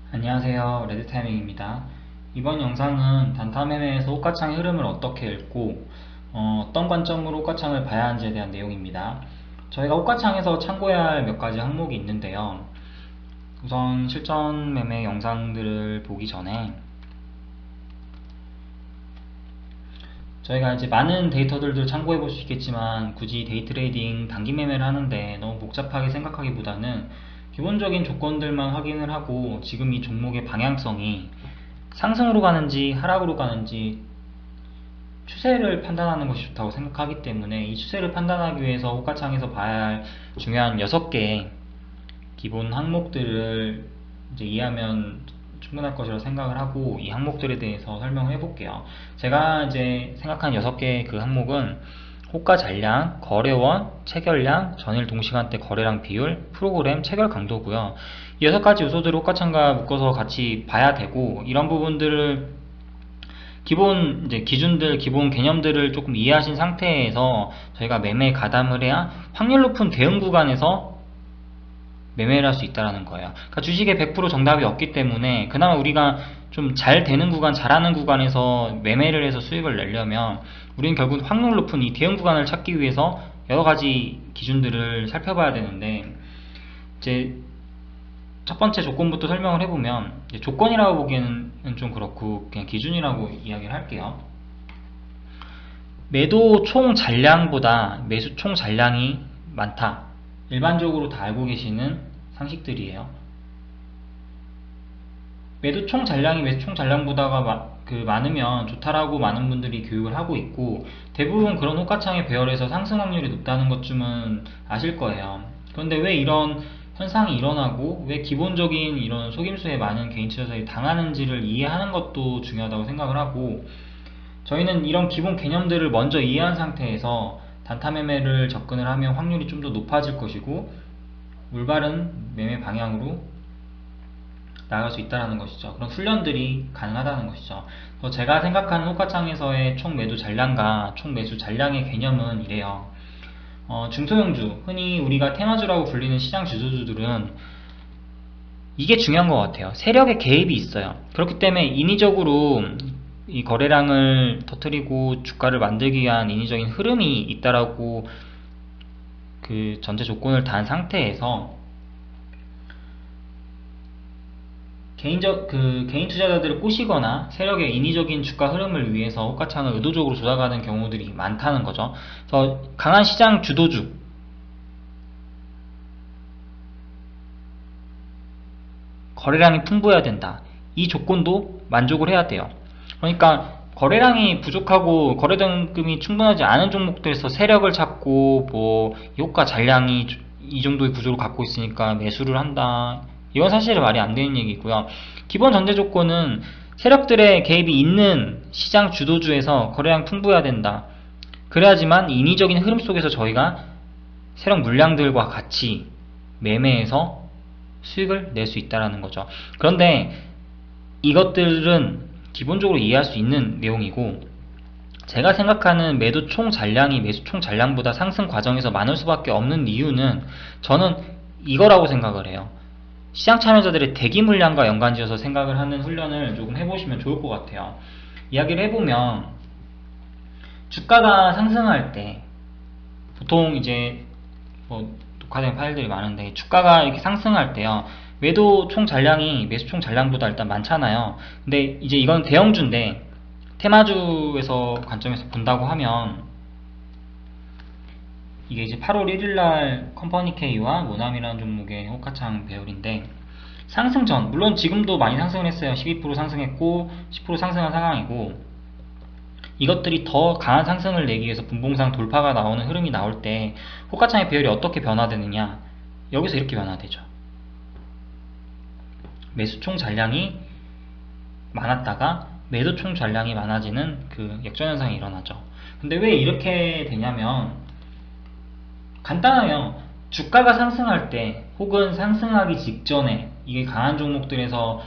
안녕하세요. 레드타이밍입니다. 이번 영상은 단타 매매에서 호가창의 흐름을 어떻게 읽고 어떤 관점으로 호가창을 봐야 하는지에 대한 내용입니다. 저희가 호가창에서 참고해야 할 몇 가지 항목이 있는데요. 우선 실전 매매 영상들을 보기 전에 저희가 이제 많은 데이터들도 참고해 볼 수 있겠지만 굳이 데이 트레이딩 단기 매매를 하는데 너무 복잡하게 생각하기보다는 기본적인 조건들만 확인을 하고 지금 이 종목의 방향성이 상승으로 가는지 하락으로 가는지 추세를 판단하는 것이 좋다고 생각하기 때문에 이 추세를 판단하기 위해서 호가창에서 봐야 할 중요한 6개의 기본 항목들을 이제 이해하면 충분할 것이라 생각을 하고 이 항목들에 대해서 설명을 해볼게요. 제가 이제 생각한 6개의 그 항목은 호가 잔량, 거래원, 체결량, 전일 동시간대 거래량 비율, 프로그램, 체결 강도고요. 이 6가지 요소들을 호가창과 묶어서 같이 봐야 되고, 이런 부분들을 기본 이제 기준들, 기본 개념들을 조금 이해하신 상태에서 저희가 매매 가담을 해야 확률 높은 대응 구간에서 매매를 할 수 있다는 거예요. 그러니까 주식에 100% 정답이 없기 때문에 그나마 우리가 좀 잘 되는 구간, 잘하는 구간에서 매매를 해서 수익을 내려면 우리는 결국 확률 높은 이 대응 구간을 찾기 위해서 여러 가지 기준들을 살펴봐야 되는데, 이제 첫 번째 조건부터 설명을 해보면, 조건이라고 보기에는 좀 그렇고 그냥 기준이라고 이야기를 할게요. 매도 총 잔량보다 매수 총 잔량이 많다. 일반적으로 다 알고 계시는 상식들이에요. 매도 총 잔량이 매수 총 잔량보다가 많으면 좋다라고 많은 분들이 교육을 하고 있고, 대부분 그런 호가창의 배열에서 상승 확률이 높다는 것쯤은 아실 거예요. 그런데 왜 이런 현상이 일어나고 왜 기본적인 이런 속임수에 많은 개인 투자자들이 당하는지를 이해하는 것도 중요하다고 생각을 하고, 저희는 이런 기본 개념들을 먼저 이해한 상태에서 단타 매매를 접근을 하면 확률이 좀 더 높아질 것이고 올바른 매매 방향으로 나갈 수 있다는 것이죠. 그런 훈련들이 가능하다는 것이죠. 제가 생각하는 호가창에서의 총 매도 잔량과 총 매수 잔량의 개념은 이래요. 중소형주, 흔히 우리가 테마주라고 불리는 시장 주도주들은 이게 중요한 것 같아요. 세력의 개입이 있어요. 그렇기 때문에 인위적으로 이 거래량을 터뜨리고 주가를 만들기 위한 인위적인 흐름이 있다라고 그 전제 조건을 단 상태에서 개인 투자자들을 꼬시거나 세력의 인위적인 주가 흐름을 위해서 호가창을 의도적으로 조작하는 경우들이 많다는 거죠. 그래서 강한 시장 주도주, 거래량이 풍부해야 된다. 이 조건도 만족을 해야 돼요. 그러니까 거래량이 부족하고 거래대금이 충분하지 않은 종목들에서 세력을 찾고 뭐 효과 잔량이 이 정도의 구조를 갖고 있으니까 매수를 한다. 이건 사실 말이 안 되는 얘기고요. 기본 전제 조건은 세력들의 개입이 있는 시장 주도주에서 거래량 풍부해야 된다. 그래야지만 인위적인 흐름 속에서 저희가 세력 물량들과 같이 매매해서 수익을 낼 수 있다는 거죠. 그런데 이것들은 기본적으로 이해할 수 있는 내용이고, 제가 생각하는 매도 총 잔량이 매수 총 잔량보다 상승 과정에서 많을 수밖에 없는 이유는 저는 이거라고 생각을 해요. 시장 참여자들의 대기 물량과 연관지어서 생각을 하는 훈련을 조금 해보시면 좋을 것 같아요. 이야기를 해보면 주가가 상승할 때 보통 이제 뭐 녹화된 파일들이 많은데, 주가가 이렇게 상승할 때요, 매도 총 잔량이 매수 총 잔량보다 일단 많잖아요. 근데 이제 이건 대형주인데 테마주에서 관점에서 본다고 하면 이게 이제 8월 1일날 컴퍼니 K와 모남이라는 종목의 호가창 배열인데, 상승 전, 물론 지금도 많이 상승을 했어요. 12% 상승했고 10% 상승한 상황이고, 이것들이 더 강한 상승을 내기 위해서 분봉상 돌파가 나오는 흐름이 나올 때 호가창의 배열이 어떻게 변화되느냐, 여기서 이렇게 변화되죠. 매수 총 잔량이 많았다가 매도 총 잔량이 많아지는 그 역전현상이 일어나죠. 근데 왜 이렇게 되냐면 간단해요. 주가가 상승할 때 혹은 상승하기 직전에 이게 강한 종목들에서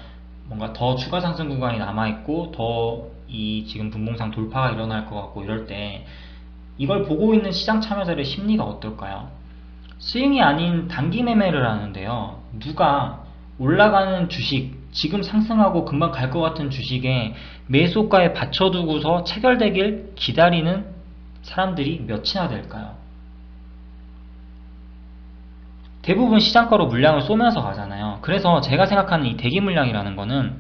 뭔가 더 추가 상승 구간이 남아있고 더 이 지금 분봉상 돌파가 일어날 것 같고 이럴 때 이걸 보고 있는 시장 참여자들의 심리가 어떨까요? 스윙이 아닌 단기 매매를 하는데요, 누가 올라가는 주식, 지금 상승하고 금방 갈 것 같은 주식에 매수가에 받쳐두고서 체결되길 기다리는 사람들이 몇이나 될까요? 대부분 시장가로 물량을 쏘면서 가잖아요. 그래서 제가 생각하는 이 대기 물량이라는 거는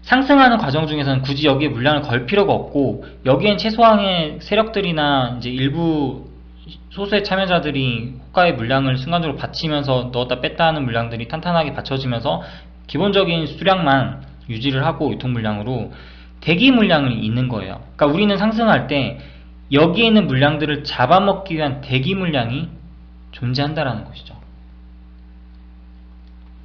상승하는 과정 중에서는 굳이 여기에 물량을 걸 필요가 없고, 여기엔 최소한의 세력들이나 이제 일부 소수의 참여자들이 호가의 물량을 순간적으로 받치면서 넣었다 뺐다 하는 물량들이 탄탄하게 받쳐지면서 기본적인 수량만 유지를 하고 유통 물량으로 대기 물량이 있는 거예요. 그러니까 우리는 상승할 때 여기에 있는 물량들을 잡아먹기 위한 대기 물량이 존재한다라는 것이죠.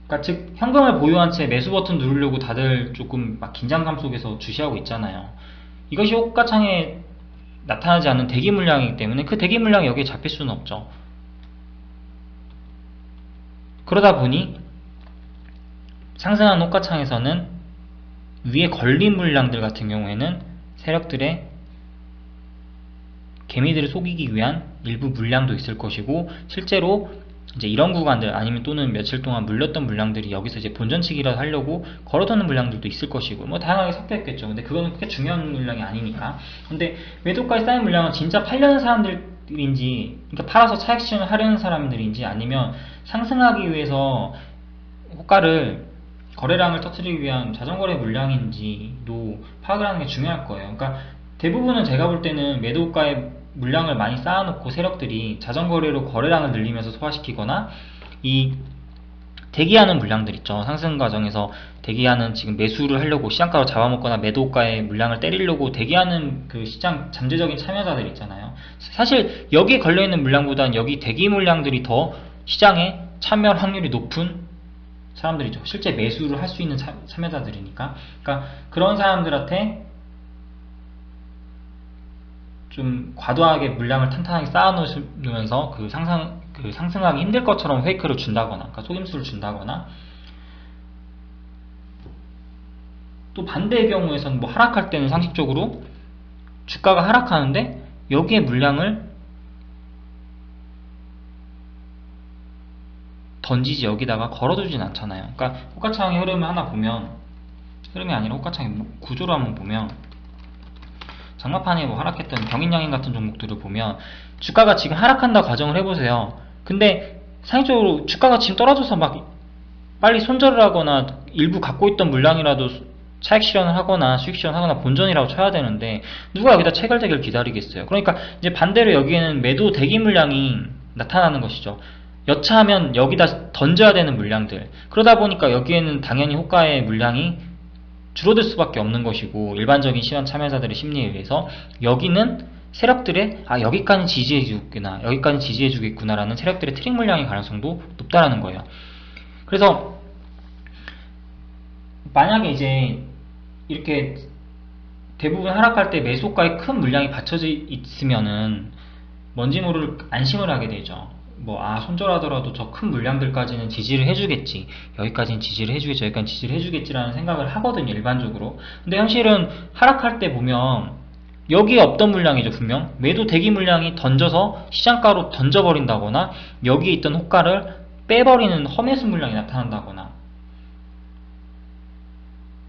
그러니까 즉 현금을 보유한 채 매수 버튼 누르려고 다들 조금 막 긴장감 속에서 주시하고 있잖아요. 이것이 호가창에 나타나지 않는 대기 물량이기 때문에 그 대기 물량이 여기에 잡힐 수는 없죠. 그러다 보니 상승하는 호가창에서는 위에 걸린 물량들 같은 경우에는 세력들의 개미들을 속이기 위한 일부 물량도 있을 것이고, 실제로 이제 이런 구간들 아니면 또는 며칠 동안 물렸던 물량들이 여기서 이제 본전치기라도 하려고 걸어두는 물량들도 있을 것이고, 뭐 다양하게 섞여 있겠죠. 근데 그거는 그렇게 중요한 물량이 아니니까. 근데 매도가에 쌓인 물량은 진짜 팔려는 사람들인지, 그러니까 팔아서 차익 실현을 하려는 사람들인지, 아니면 상승하기 위해서 호가를 거래량을 터뜨리기 위한 자전거래 물량인지도 파악을 하는 게 중요할 거예요. 그러니까 대부분은 제가 볼 때는 매도가에 물량을 많이 쌓아놓고 세력들이 자전거래로 거래량을 늘리면서 소화시키거나, 이 대기하는 물량들 있죠. 상승 과정에서 대기하는, 지금 매수를 하려고 시장가로 잡아먹거나 매도가에 물량을 때리려고 대기하는 그 시장 잠재적인 참여자들 있잖아요. 사실 여기에 걸려있는 물량보다는 여기 대기 물량들이 더 시장에 참여 확률이 높은 사람들이죠. 실제 매수를 할 수 있는 참여자들이니까. 그러니까 그런 사람들한테 좀 과도하게 물량을 탄탄하게 쌓아놓으면서 그 상승하기 힘들 것처럼 페이크를 준다거나, 그러니까 속임수를 준다거나, 또 반대의 경우에서는 뭐 하락할 때는 상식적으로 주가가 하락하는데 여기에 물량을 던지지 여기다가 걸어두진 않잖아요. 그러니까 호가창의 흐름을 하나 보면, 흐름이 아니라 호가창의 구조를 한번 보면, 장마판에 뭐 하락했던 병인양인 같은 종목들을 보면 주가가 지금 하락한다 가정을 해보세요. 근데 상식적으로 주가가 지금 떨어져서 막 빨리 손절을 하거나 일부 갖고 있던 물량이라도 차익 실현을 하거나 수익 실현을 하거나 본전이라고 쳐야 되는데 누가 여기다 체결되길 기다리겠어요. 그러니까 이제 반대로 여기에는 매도 대기 물량이 나타나는 것이죠. 여차하면 여기다 던져야 되는 물량들. 그러다 보니까 여기에는 당연히 호가의 물량이 줄어들 수밖에 없는 것이고, 일반적인 시장 참여자들의 심리에 의해서 여기는 세력들의 여기까지 지지해주겠구나, 여기까지 지지해주겠구나 라는 세력들의 트릭 물량의 가능성도 높다라는 거예요. 그래서 만약에 이제 이렇게 대부분 하락할 때 매수가에 큰 물량이 받쳐져 있으면은 뭔지 모를 안심을 하게 되죠. 손절하더라도 저 큰 물량들까지는 지지를 해주겠지, 여기까지는 지지를 해주겠지, 여기까지는 지지를 해주겠지라는 생각을 하거든요, 일반적으로. 근데 현실은 하락할 때 보면 여기에 없던 물량이죠. 분명 매도 대기 물량이 던져서 시장가로 던져버린다거나, 여기에 있던 호가를 빼버리는 험매수 물량이 나타난다거나,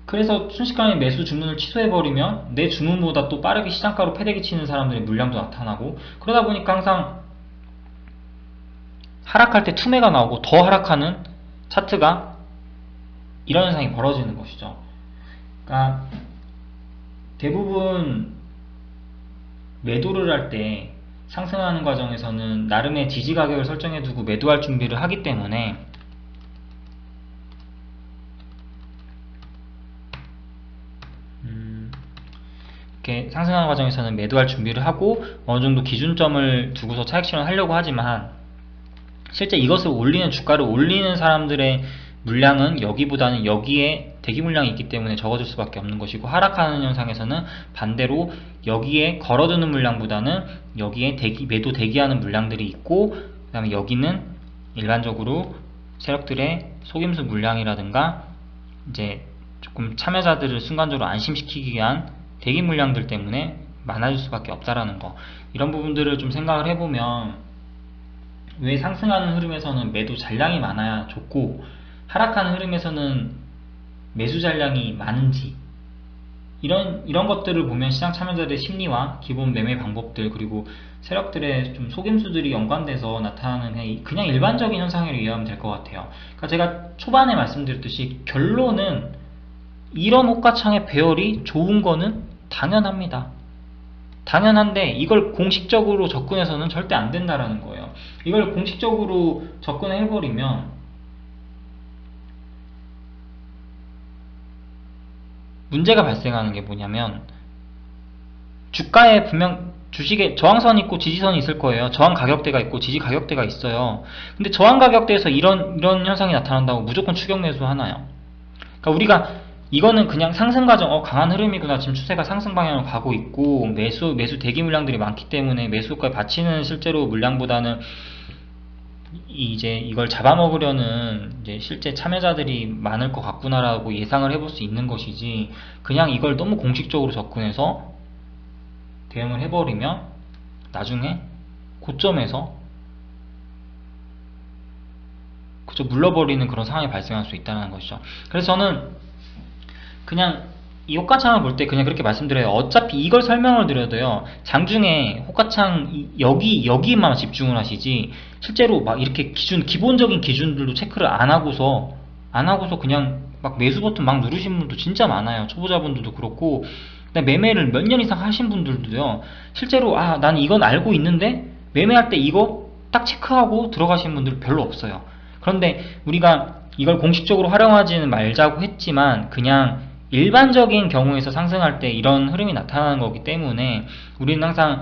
그래서 순식간에 매수 주문을 취소해버리면 내 주문보다 또 빠르게 시장가로 패대기 치는 사람들의 물량도 나타나고, 그러다 보니까 항상 하락할 때 투매가 나오고 더 하락하는 차트가, 이런 현상이 벌어지는 것이죠. 그러니까 대부분 매도를 할 때 상승하는 과정에서는 나름의 지지 가격을 설정해 두고 매도할 준비를 하기 때문에 이렇게 상승하는 과정에서는 매도할 준비를 하고 어느정도 기준점을 두고서 차익 실현을 하려고 하지만, 실제 이것을 올리는, 주가를 올리는 사람들의 물량은 여기보다는 여기에 대기 물량이 있기 때문에 적어질 수밖에 없는 것이고, 하락하는 현상에서는 반대로 여기에 걸어두는 물량보다는 여기에 매도 대기하는 물량들이 있고, 그 다음에 여기는 일반적으로 세력들의 속임수 물량이라든가 이제 조금 참여자들을 순간적으로 안심시키기 위한 대기 물량들 때문에 많아질 수밖에 없다라는 거, 이런 부분들을 좀 생각을 해보면 왜 상승하는 흐름에서는 매도 잔량이 많아야 좋고 하락하는 흐름에서는 매수 잔량이 많은지, 이런 것들을 보면 시장 참여자들의 심리와 기본 매매 방법들, 그리고 세력들의 좀 속임수들이 연관돼서 나타나는 그냥 일반적인 현상을 이해하면 될 것 같아요. 그러니까 제가 초반에 말씀드렸듯이 결론은 이런 호가창의 배열이 좋은 거는 당연합니다. 당연한데 이걸 공식적으로 접근해서는 절대 안 된다라는 거예요. 이걸 공식적으로 접근해버리면 문제가 발생하는 게 뭐냐면, 주가에 분명 주식에 저항선이 있고 지지선이 있을 거예요. 저항 가격대가 있고 지지 가격대가 있어요. 근데 저항 가격대에서 이런 현상이 나타난다고 무조건 추격 매수 하나요? 그러니까 우리가 이거는 그냥 상승 과정, 강한 흐름이구나, 지금 추세가 상승 방향으로 가고 있고 매수 대기 물량들이 많기 때문에 매수가에 받치는 실제로 물량보다는 이제 이걸 잡아먹으려는 이제 실제 참여자들이 많을 것 같구나라고 예상을 해볼 수 있는 것이지, 그냥 이걸 너무 공식적으로 접근해서 대응을 해버리면 나중에 고점에서 그저 물러버리는 그런 상황이 발생할 수 있다는 것이죠. 그래서 저는 그냥 이 호가창을 볼 때 그냥 그렇게 말씀드려요. 어차피 이걸 설명을 드려도요, 장중에 호가창 여기만 집중을 하시지 실제로 막 이렇게 기본적인 기준들도 체크를 안 하고서 그냥 막 매수 버튼 막 누르신 분도 진짜 많아요. 초보자분들도 그렇고, 매매를 몇 년 이상 하신 분들도요, 실제로 난 이건 알고 있는데 매매할 때 이거 딱 체크하고 들어가신 분들 별로 없어요. 그런데 우리가 이걸 공식적으로 활용하지는 말자고 했지만 그냥 일반적인 경우에서 상승할 때 이런 흐름이 나타나는 거기 때문에 우리는 항상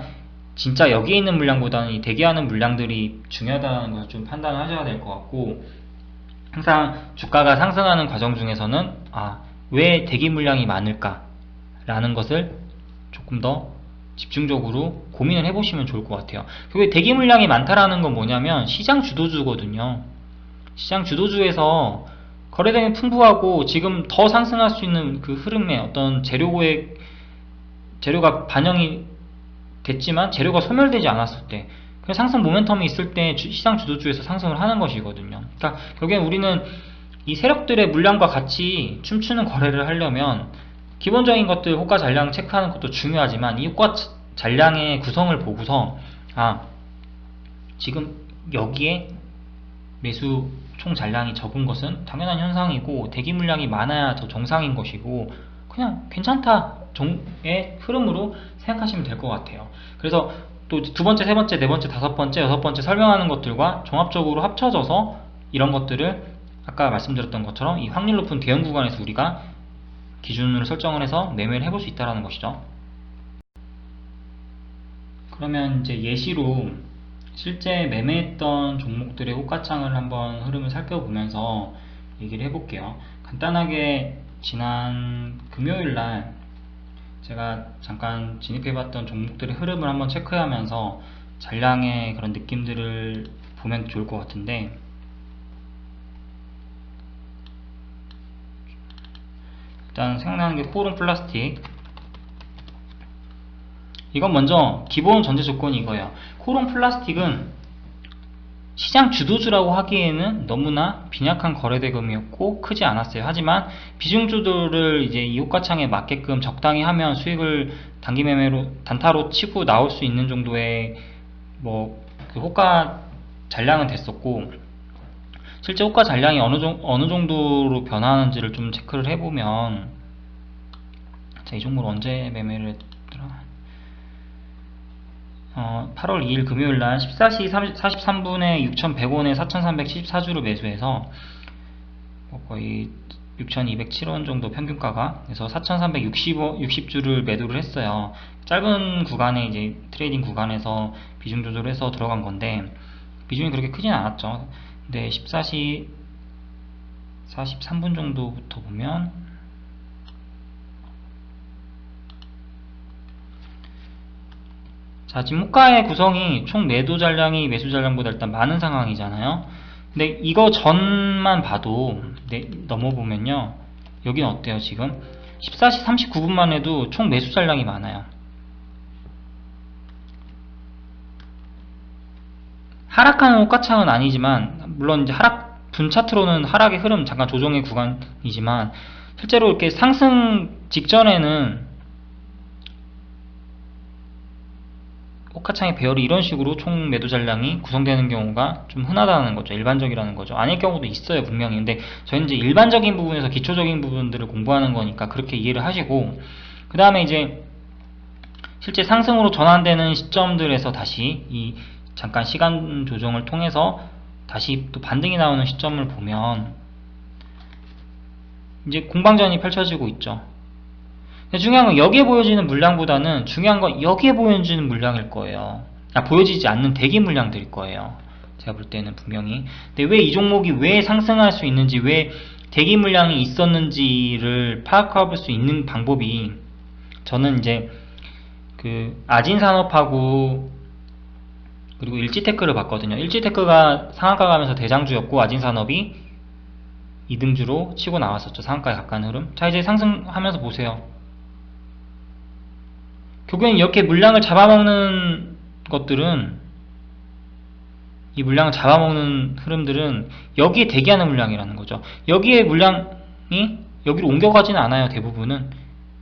진짜 여기에 있는 물량보다는 이 대기하는 물량들이 중요하다는 것을 좀 판단을 하셔야 될 것 같고, 항상 주가가 상승하는 과정 중에서는 왜 대기 물량이 많을까 라는 것을 조금 더 집중적으로 고민을 해보시면 좋을 것 같아요. 그리고 대기 물량이 많다라는 건 뭐냐면 시장 주도주거든요. 시장 주도주에서 거래량이 풍부하고 지금 더 상승할 수 있는 그 흐름에 어떤 재료가 반영이 됐지만 재료가 소멸되지 않았을 때, 그 상승 모멘텀이 있을 때 시장 주도주에서 상승을 하는 것이거든요. 그러니까 결국엔 우리는 이 세력들의 물량과 같이 춤추는 거래를 하려면 기본적인 것들 호가 잔량 체크하는 것도 중요하지만, 이 호가 잔량의 구성을 보고서 지금 여기에 매수 총 잔량이 적은 것은 당연한 현상이고 대기 물량이 많아야 더 정상인 것이고 그냥 괜찮다 의 흐름으로 생각하시면 될 것 같아요. 그래서 또 두 번째, 세 번째, 네 번째, 다섯 번째, 여섯 번째 설명하는 것들과 종합적으로 합쳐져서 이런 것들을 아까 말씀드렸던 것처럼 이 확률 높은 대응 구간에서 우리가 기준으로 설정을 해서 매매를 해볼 수 있다는 것이죠. 그러면 이제 예시로 실제 매매했던 종목들의 호가창을 한번 흐름을 살펴보면서 얘기를 해볼게요. 간단하게 지난 금요일날 제가 잠깐 진입해봤던 종목들의 흐름을 한번 체크하면서 잔량의 그런 느낌들을 보면 좋을 것 같은데, 일단 생각나는 게 코오롱 플라스틱. 이건 먼저 기본 전제 조건이 이거예요. 코오롱 플라스틱은 시장 주도주라고 하기에는 너무나 빈약한 거래대금이었고 크지 않았어요. 하지만 비중주들을 이제 이 호가창에 맞게끔 적당히 하면 수익을 단기 매매로 단타로 치고 나올 수 있는 정도의 그 호가 잔량은 됐었고, 실제 호가 잔량이 어느 정도로 변화하는지를 좀 체크를 해보면, 이 종목을 언제 매매를 했더라? 8월 2일 금요일날 14시 43분에 6,100원에 4,374주를 매수해서 거의 6,207원 정도 평균가가, 그래서 4,360주를 매도를 했어요. 짧은 구간에 이제 트레이딩 구간에서 비중 조절해서 들어간 건데 비중이 그렇게 크진 않았죠. 근데 14시 43분 정도부터 보면 지금 호가의 구성이 총 매도 잔량이 매수 잔량보다 일단 많은 상황이잖아요. 근데 이거 전만 봐도 넘어보면요, 여기는 어때요? 지금 14시 39분만 해도 총 매수 잔량이 많아요. 하락하는 호가창은 아니지만, 물론 이제 분차트로는 하락의 흐름 잠깐 조정의 구간이지만 실제로 이렇게 상승 직전에는 호가창의 배열이 이런 식으로 총 매도 잔량이 구성되는 경우가 좀 흔하다는 거죠. 일반적이라는 거죠. 아닐 경우도 있어요, 분명히. 근데 저희는 이제 일반적인 부분에서 기초적인 부분들을 공부하는 거니까 그렇게 이해를 하시고, 그 다음에 이제 실제 상승으로 전환되는 시점들에서 다시 이 잠깐 시간 조정을 통해서 다시 또 반등이 나오는 시점을 보면 이제 공방전이 펼쳐지고 있죠. 중요한 건 여기에 보여지는 물량보다는 중요한 건 여기에 보여지는 물량일 거예요. 보여지지 않는 대기 물량들일 거예요. 제가 볼 때는 분명히. 근데 왜 이 종목이 왜 상승할 수 있는지, 왜 대기 물량이 있었는지를 파악할 수 있는 방법이, 저는 이제 그 아진산업하고 그리고 일지테크를 봤거든요. 일지테크가 상한가 가면서 대장주였고 아진산업이 2등주로 치고 나왔었죠. 상한가에 가까운 흐름. 자, 이제 상승하면서 보세요. 결국엔 이렇게 물량을 잡아먹는 것들은, 이 물량을 잡아먹는 흐름들은 여기에 대기하는 물량이라는 거죠. 여기에 물량이 여기로 옮겨가지는 않아요. 대부분은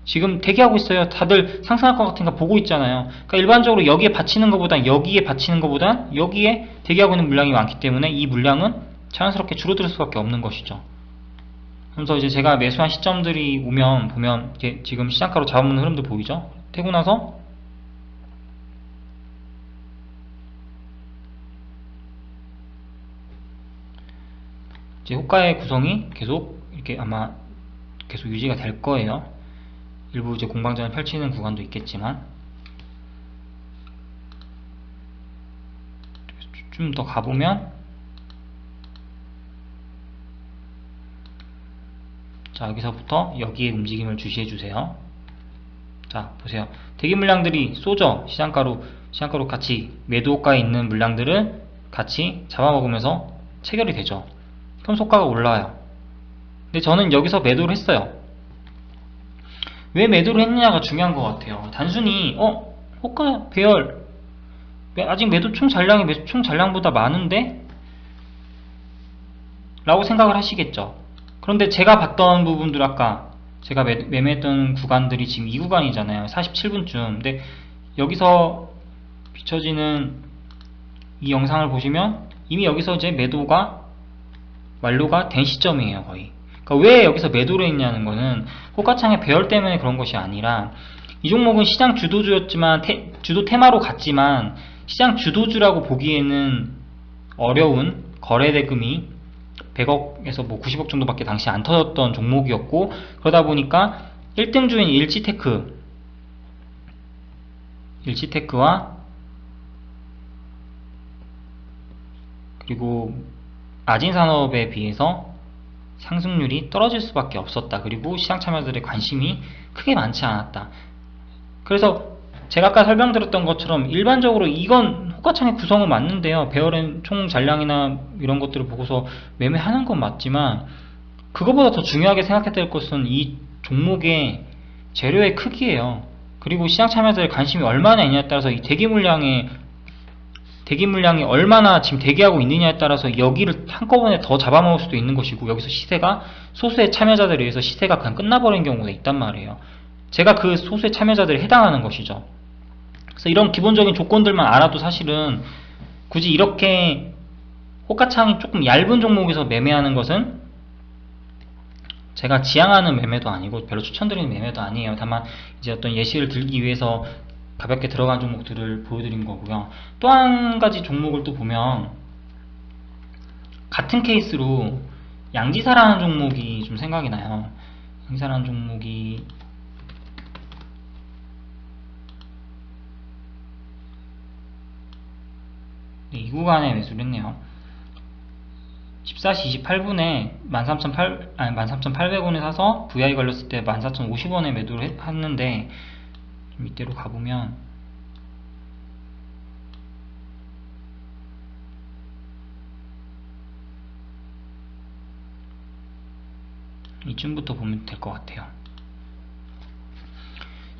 지금 대기하고 있어요. 다들 상승할 것 같으니까 보고 있잖아요. 그러니까 일반적으로 여기에 받치는 것보다 여기에 받치는 것보다 여기에 대기하고 있는 물량이 많기 때문에 이 물량은 자연스럽게 줄어들 수밖에 없는 것이죠. 그래서 이제 제가 매수한 시점들이 오면 보면 이렇게 지금 시장가로 잡아먹는 흐름들 보이죠? 되고 나서 이제 호가의 구성이 계속 이렇게 아마 계속 유지가 될 거예요. 일부 이제 공방전을 펼치는 구간도 있겠지만, 좀 더 가보면, 자, 여기서부터 여기에 움직임을 주시해주세요. 자, 보세요. 대기 물량들이 쏘죠. 시장가로 같이 매도 호가에 있는 물량들을 같이 잡아먹으면서 체결이 되죠. 그럼 호가가 올라와요. 근데 저는 여기서 매도를 했어요. 왜 매도를 했느냐가 중요한 것 같아요. 단순히 호가 배열 아직 매도 총 잔량이 매수 총 잔량보다 많은데? 라고 생각을 하시겠죠. 그런데 제가 봤던 부분들, 아까 제가 매매했던 구간들이 지금 이 구간이잖아요. 47분쯤. 근데 여기서 비춰지는 이 영상을 보시면 이미 여기서 이제 매도가 완료가 된 시점이에요, 거의. 그러니까 왜 여기서 매도를 했냐는 거는 호가창의 배열 때문에 그런 것이 아니라, 이 종목은 시장 주도주였지만 주도 테마로 갔지만 시장 주도주라고 보기에는 어려운, 거래 대금이 100억에서 뭐 90억 정도밖에 당시 안 터졌던 종목이었고, 그러다 보니까 1등주인 일지테크와 그리고 아진산업에 비해서 상승률이 떨어질 수밖에 없었다. 그리고 시장 참여자들의 관심이 크게 많지 않았다. 그래서 제가 아까 설명드렸던 것처럼 일반적으로 이건 호가창의 구성은 맞는데요. 배열은 총 잔량이나 이런 것들을 보고서 매매하는 건 맞지만, 그거보다 더 중요하게 생각해야 될 것은 이 종목의 재료의 크기예요. 그리고 시장 참여자들의 관심이 얼마나 있냐에 따라서 이 대기 물량이 얼마나 지금 대기하고 있느냐에 따라서 여기를 한꺼번에 더 잡아먹을 수도 있는 것이고, 여기서 시세가 소수의 참여자들에 의해서 시세가 그냥 끝나버린 경우가 있단 말이에요. 제가 그 소수의 참여자들에 해당하는 것이죠. 그래서 이런 기본적인 조건들만 알아도 사실은 굳이 이렇게 호가창이 조금 얇은 종목에서 매매하는 것은 제가 지향하는 매매도 아니고 별로 추천드리는 매매도 아니에요. 다만 이제 어떤 예시를 들기 위해서 가볍게 들어간 종목들을 보여드린 거고요. 또 한 가지 종목을 또 보면 같은 케이스로 양지사라는 종목이 좀 생각이 나요. 양지사라는 종목이 이 구간에 매수를 했네요. 14시 28분에 13,800원에 사서 VI 걸렸을 때 14,050원에 매도를 했는데, 좀 이때로 가보면 이쯤부터 보면 될 것 같아요.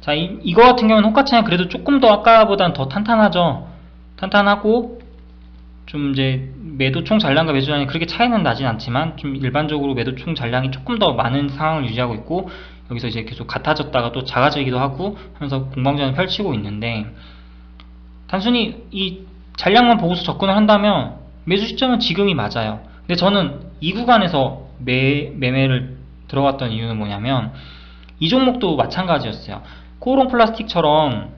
자, 이거 같은 경우는 호가창이 그래도 조금 더 아까보다는 더 탄탄하죠. 탄탄하고 좀 이제 매도 총 잔량과 매수 잔량이 그렇게 차이는 나진 않지만 좀 일반적으로 매도 총 잔량이 조금 더 많은 상황을 유지하고 있고, 여기서 이제 계속 같아졌다가 또 작아지기도 하고 하면서 공방전을 펼치고 있는데, 단순히 이 잔량만 보고서 접근을 한다면 매수 시점은 지금이 맞아요. 근데 저는 이 구간에서 매매를 들어갔던 이유는 뭐냐면, 이 종목도 마찬가지였어요. 코오롱 플라스틱처럼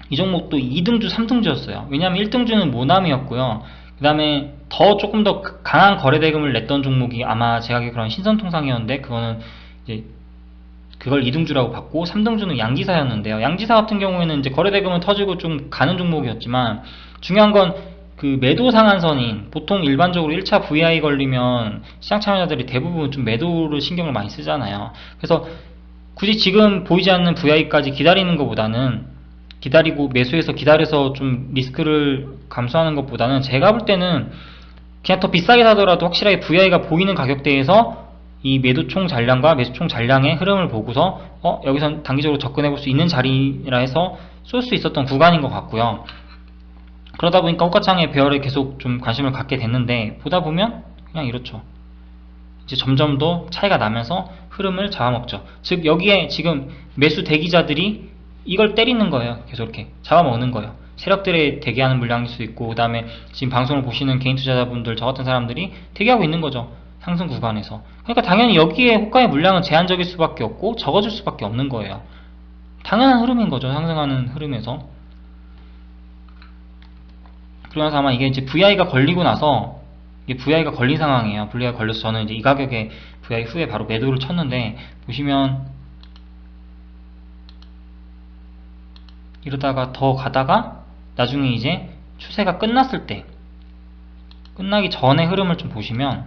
이 종목도 2등주 3등주였어요 왜냐하면 1등주는 모남이었고요, 그 다음에 더 조금 더 강한 거래대금을 냈던 종목이 아마 제가 기억하는 신선통상이었는데, 그거는 이제 그걸 2등주라고 봤고, 3등주는 양지사였는데요. 양지사 같은 경우에는 이제 거래대금은 터지고 좀 가는 종목이었지만, 중요한 건 그 매도 상한선인, 보통 일반적으로 1차 VI 걸리면 시장 참여자들이 대부분 좀 매도를 신경을 많이 쓰잖아요. 그래서 굳이 지금 보이지 않는 VI까지 기다리는 것보다는, 기다리고 매수해서 기다려서 좀 리스크를 감수하는 것보다는, 제가 볼 때는 그냥 더 비싸게 사더라도 확실하게 VI가 보이는 가격대에서 이 매도 총 잔량과 매수 총 잔량의 흐름을 보고서 여기선 단기적으로 접근해 볼 수 있는 자리라 해서 쏠 수 있었던 구간인 것 같고요. 그러다 보니까 호가창의 배열에 계속 좀 관심을 갖게 됐는데, 보다 보면 그냥 이렇죠. 이제 점점 더 차이가 나면서 흐름을 잡아먹죠. 즉 여기에 지금 매수 대기자들이 이걸 때리는 거예요. 계속 이렇게 잡아먹는 거예요. 세력들의 대기하는 물량일 수 있고, 그 다음에 지금 방송을 보시는 개인 투자자분들, 저 같은 사람들이 대기하고 있는 거죠. 상승 구간에서. 그러니까 당연히 여기에 호가의 물량은 제한적일 수밖에 없고 적어질 수밖에 없는 거예요. 당연한 흐름인 거죠. 상승하는 흐름에서. 그러면서 아마 이게 이제 VI가 걸리고 나서, 이게 VI가 걸린 상황이에요. VI가 걸려서 저는 이제 이 가격에 VI 후에 바로 매도를 쳤는데, 보시면 이러다가 더 가다가 나중에 이제 추세가 끝났을 때, 끝나기 전의 흐름을 좀 보시면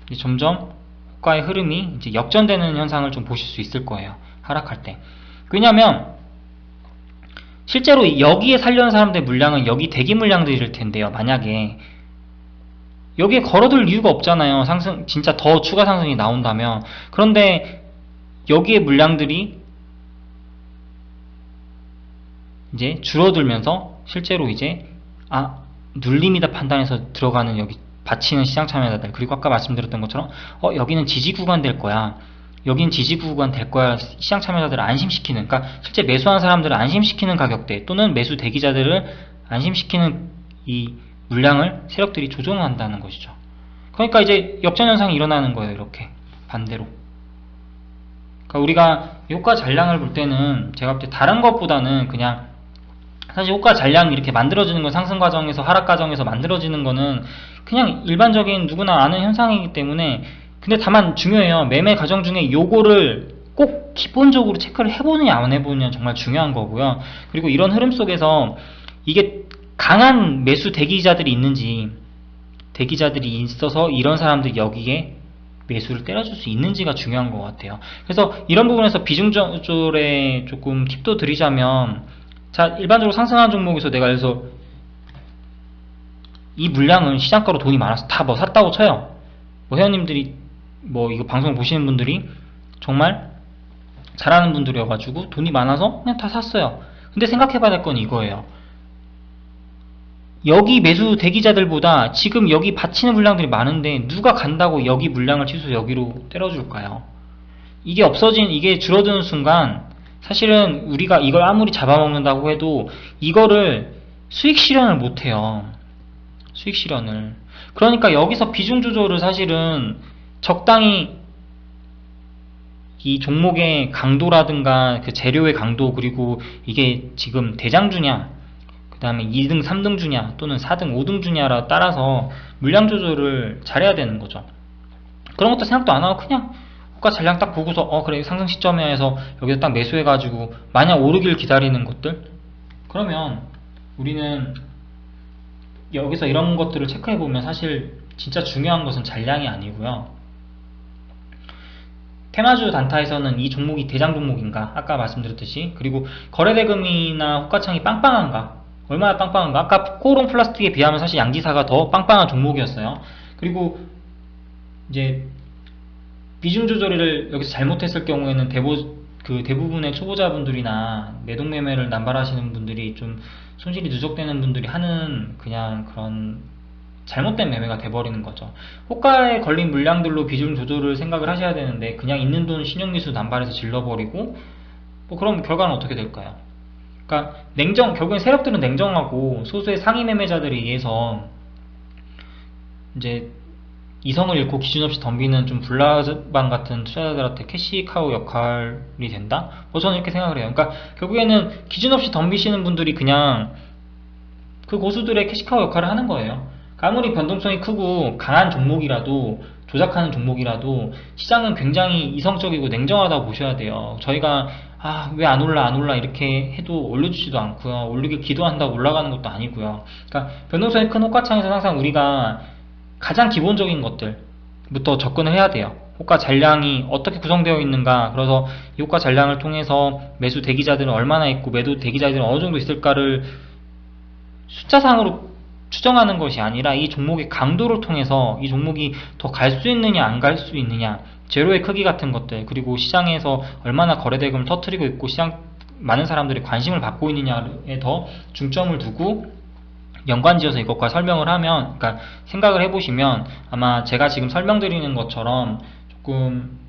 이제 점점 호가의 흐름이 이제 역전되는 현상을 좀 보실 수 있을 거예요. 하락할 때. 왜냐면 실제로 여기에 살려는 사람들의 물량은 여기 대기 물량들일 텐데요. 만약에 여기에 걸어둘 이유가 없잖아요. 상승, 진짜 더 추가 상승이 나온다면. 그런데 여기에 물량들이 이제 줄어들면서 실제로 이제 눌림이다 판단해서 들어가는, 여기 받치는 시장 참여자들, 그리고 아까 말씀드렸던 것처럼 여기는 지지 구간 될 거야, 여긴 지지 구간 될 거야, 시장 참여자들을 안심시키는, 그러니까 실제 매수한 사람들을 안심시키는 가격대, 또는 매수 대기자들을 안심시키는 이 물량을 세력들이 조정한다는 것이죠. 그러니까 이제 역전현상이 일어나는 거예요. 이렇게 반대로. 그러니까 우리가 효과 잔량을 볼 때는 제가 볼 때 다른 것보다는 그냥, 사실 호가 잔량이 이렇게 만들어지는 건, 상승 과정에서 하락 과정에서 만들어지는 거는 그냥 일반적인 누구나 아는 현상이기 때문에, 근데 다만 중요해요. 매매 과정 중에 요거를 꼭 기본적으로 체크를 해보느냐 안 해보느냐 정말 중요한 거고요. 그리고 이런 흐름 속에서 이게 강한 매수 대기자들이 있는지, 대기자들이 있어서 이런 사람들이 여기에 매수를 때려줄 수 있는지가 중요한 것 같아요. 그래서 이런 부분에서 비중 조절에 조금 팁도 드리자면, 자, 일반적으로 상승하는 종목에서 내가 그래서 이 물량은 시장가로 돈이 많아서 다 뭐 샀다고 쳐요. 뭐 회원님들이, 뭐 이거 방송 보시는 분들이 정말 잘하는 분들이어가지고 돈이 많아서 그냥 다 샀어요. 근데 생각해봐야 될 건 이거예요. 여기 매수 대기자들보다 지금 여기 받치는 물량들이 많은데 누가 간다고 여기 물량을 취소해서 여기로 때려줄까요? 이게 이게 줄어드는 순간 사실은 우리가 이걸 아무리 잡아먹는다고 해도 이거를 수익 실현을 못해요. 수익 실현을. 그러니까 여기서 비중 조절을 사실은 적당히 이 종목의 강도라든가 그 재료의 강도, 그리고 이게 지금 대장주냐, 그 다음에 2등 3등주냐 또는 4등 5등주냐에 따라서 물량 조절을 잘해야 되는 거죠. 그런 것도 생각도 안 하고 그냥 호가 잔량 딱 보고서 그래 상승 시점에 해서 여기서 딱 매수해가지고 만약 오르길 기다리는 것들, 그러면 우리는 여기서 이런 것들을 체크해보면 사실 진짜 중요한 것은 잔량이 아니고요, 테마주 단타에서는 이 종목이 대장 종목인가, 아까 말씀드렸듯이, 그리고 거래대금이나 호가창이 빵빵한가, 얼마나 빵빵한가. 아까 코오롱 플라스틱에 비하면 사실 양지사가 더 빵빵한 종목이었어요. 그리고 이제 비중 조절을 여기서 잘못했을 경우에는 그 대부분의 초보자분들이나 매도매매를 남발하시는 분들이 좀 손실이 누적되는 분들이 하는 그냥 그런 잘못된 매매가 돼버리는 거죠. 호가에 걸린 물량들로 비중 조절을 생각을 하셔야 되는데 그냥 있는 돈 신용미수 남발해서 질러버리고 뭐 그럼 결과는 어떻게 될까요? 그러니까 결국엔 세력들은 냉정하고 소수의 상위 매매자들에 의해서 이제 이성을 잃고 기준 없이 덤비는 좀 불나방 같은 투자자들한테 캐시카우 역할이 된다? 뭐 저는 이렇게 생각을 해요. 그러니까 결국에는 기준 없이 덤비시는 분들이 그냥 그 고수들의 캐시카우 역할을 하는 거예요. 그러니까 아무리 변동성이 크고 강한 종목이라도 조작하는 종목이라도 시장은 굉장히 이성적이고 냉정하다고 보셔야 돼요. 저희가 왜 안 올라 안 올라 이렇게 해도 올려주지도 않고요. 올리길 기도한다고 올라가는 것도 아니고요. 그러니까 변동성이 큰 호가창에서 항상 우리가 가장 기본적인 것들부터 접근을 해야 돼요. 호가 잔량이 어떻게 구성되어 있는가, 그래서 이 호가 잔량을 통해서 매수 대기자들은 얼마나 있고 매도 대기자들은 어느 정도 있을까를 숫자상으로 추정하는 것이 아니라 이 종목의 강도를 통해서 이 종목이 더 갈 수 있느냐 안 갈 수 있느냐, 제로의 크기 같은 것들, 그리고 시장에서 얼마나 거래대금을 터뜨리고 있고 시장 많은 사람들이 관심을 받고 있느냐에 더 중점을 두고 연관지어서 이것과 설명을 하면, 그러니까 생각을 해보시면 아마 제가 지금 설명드리는 것처럼 조금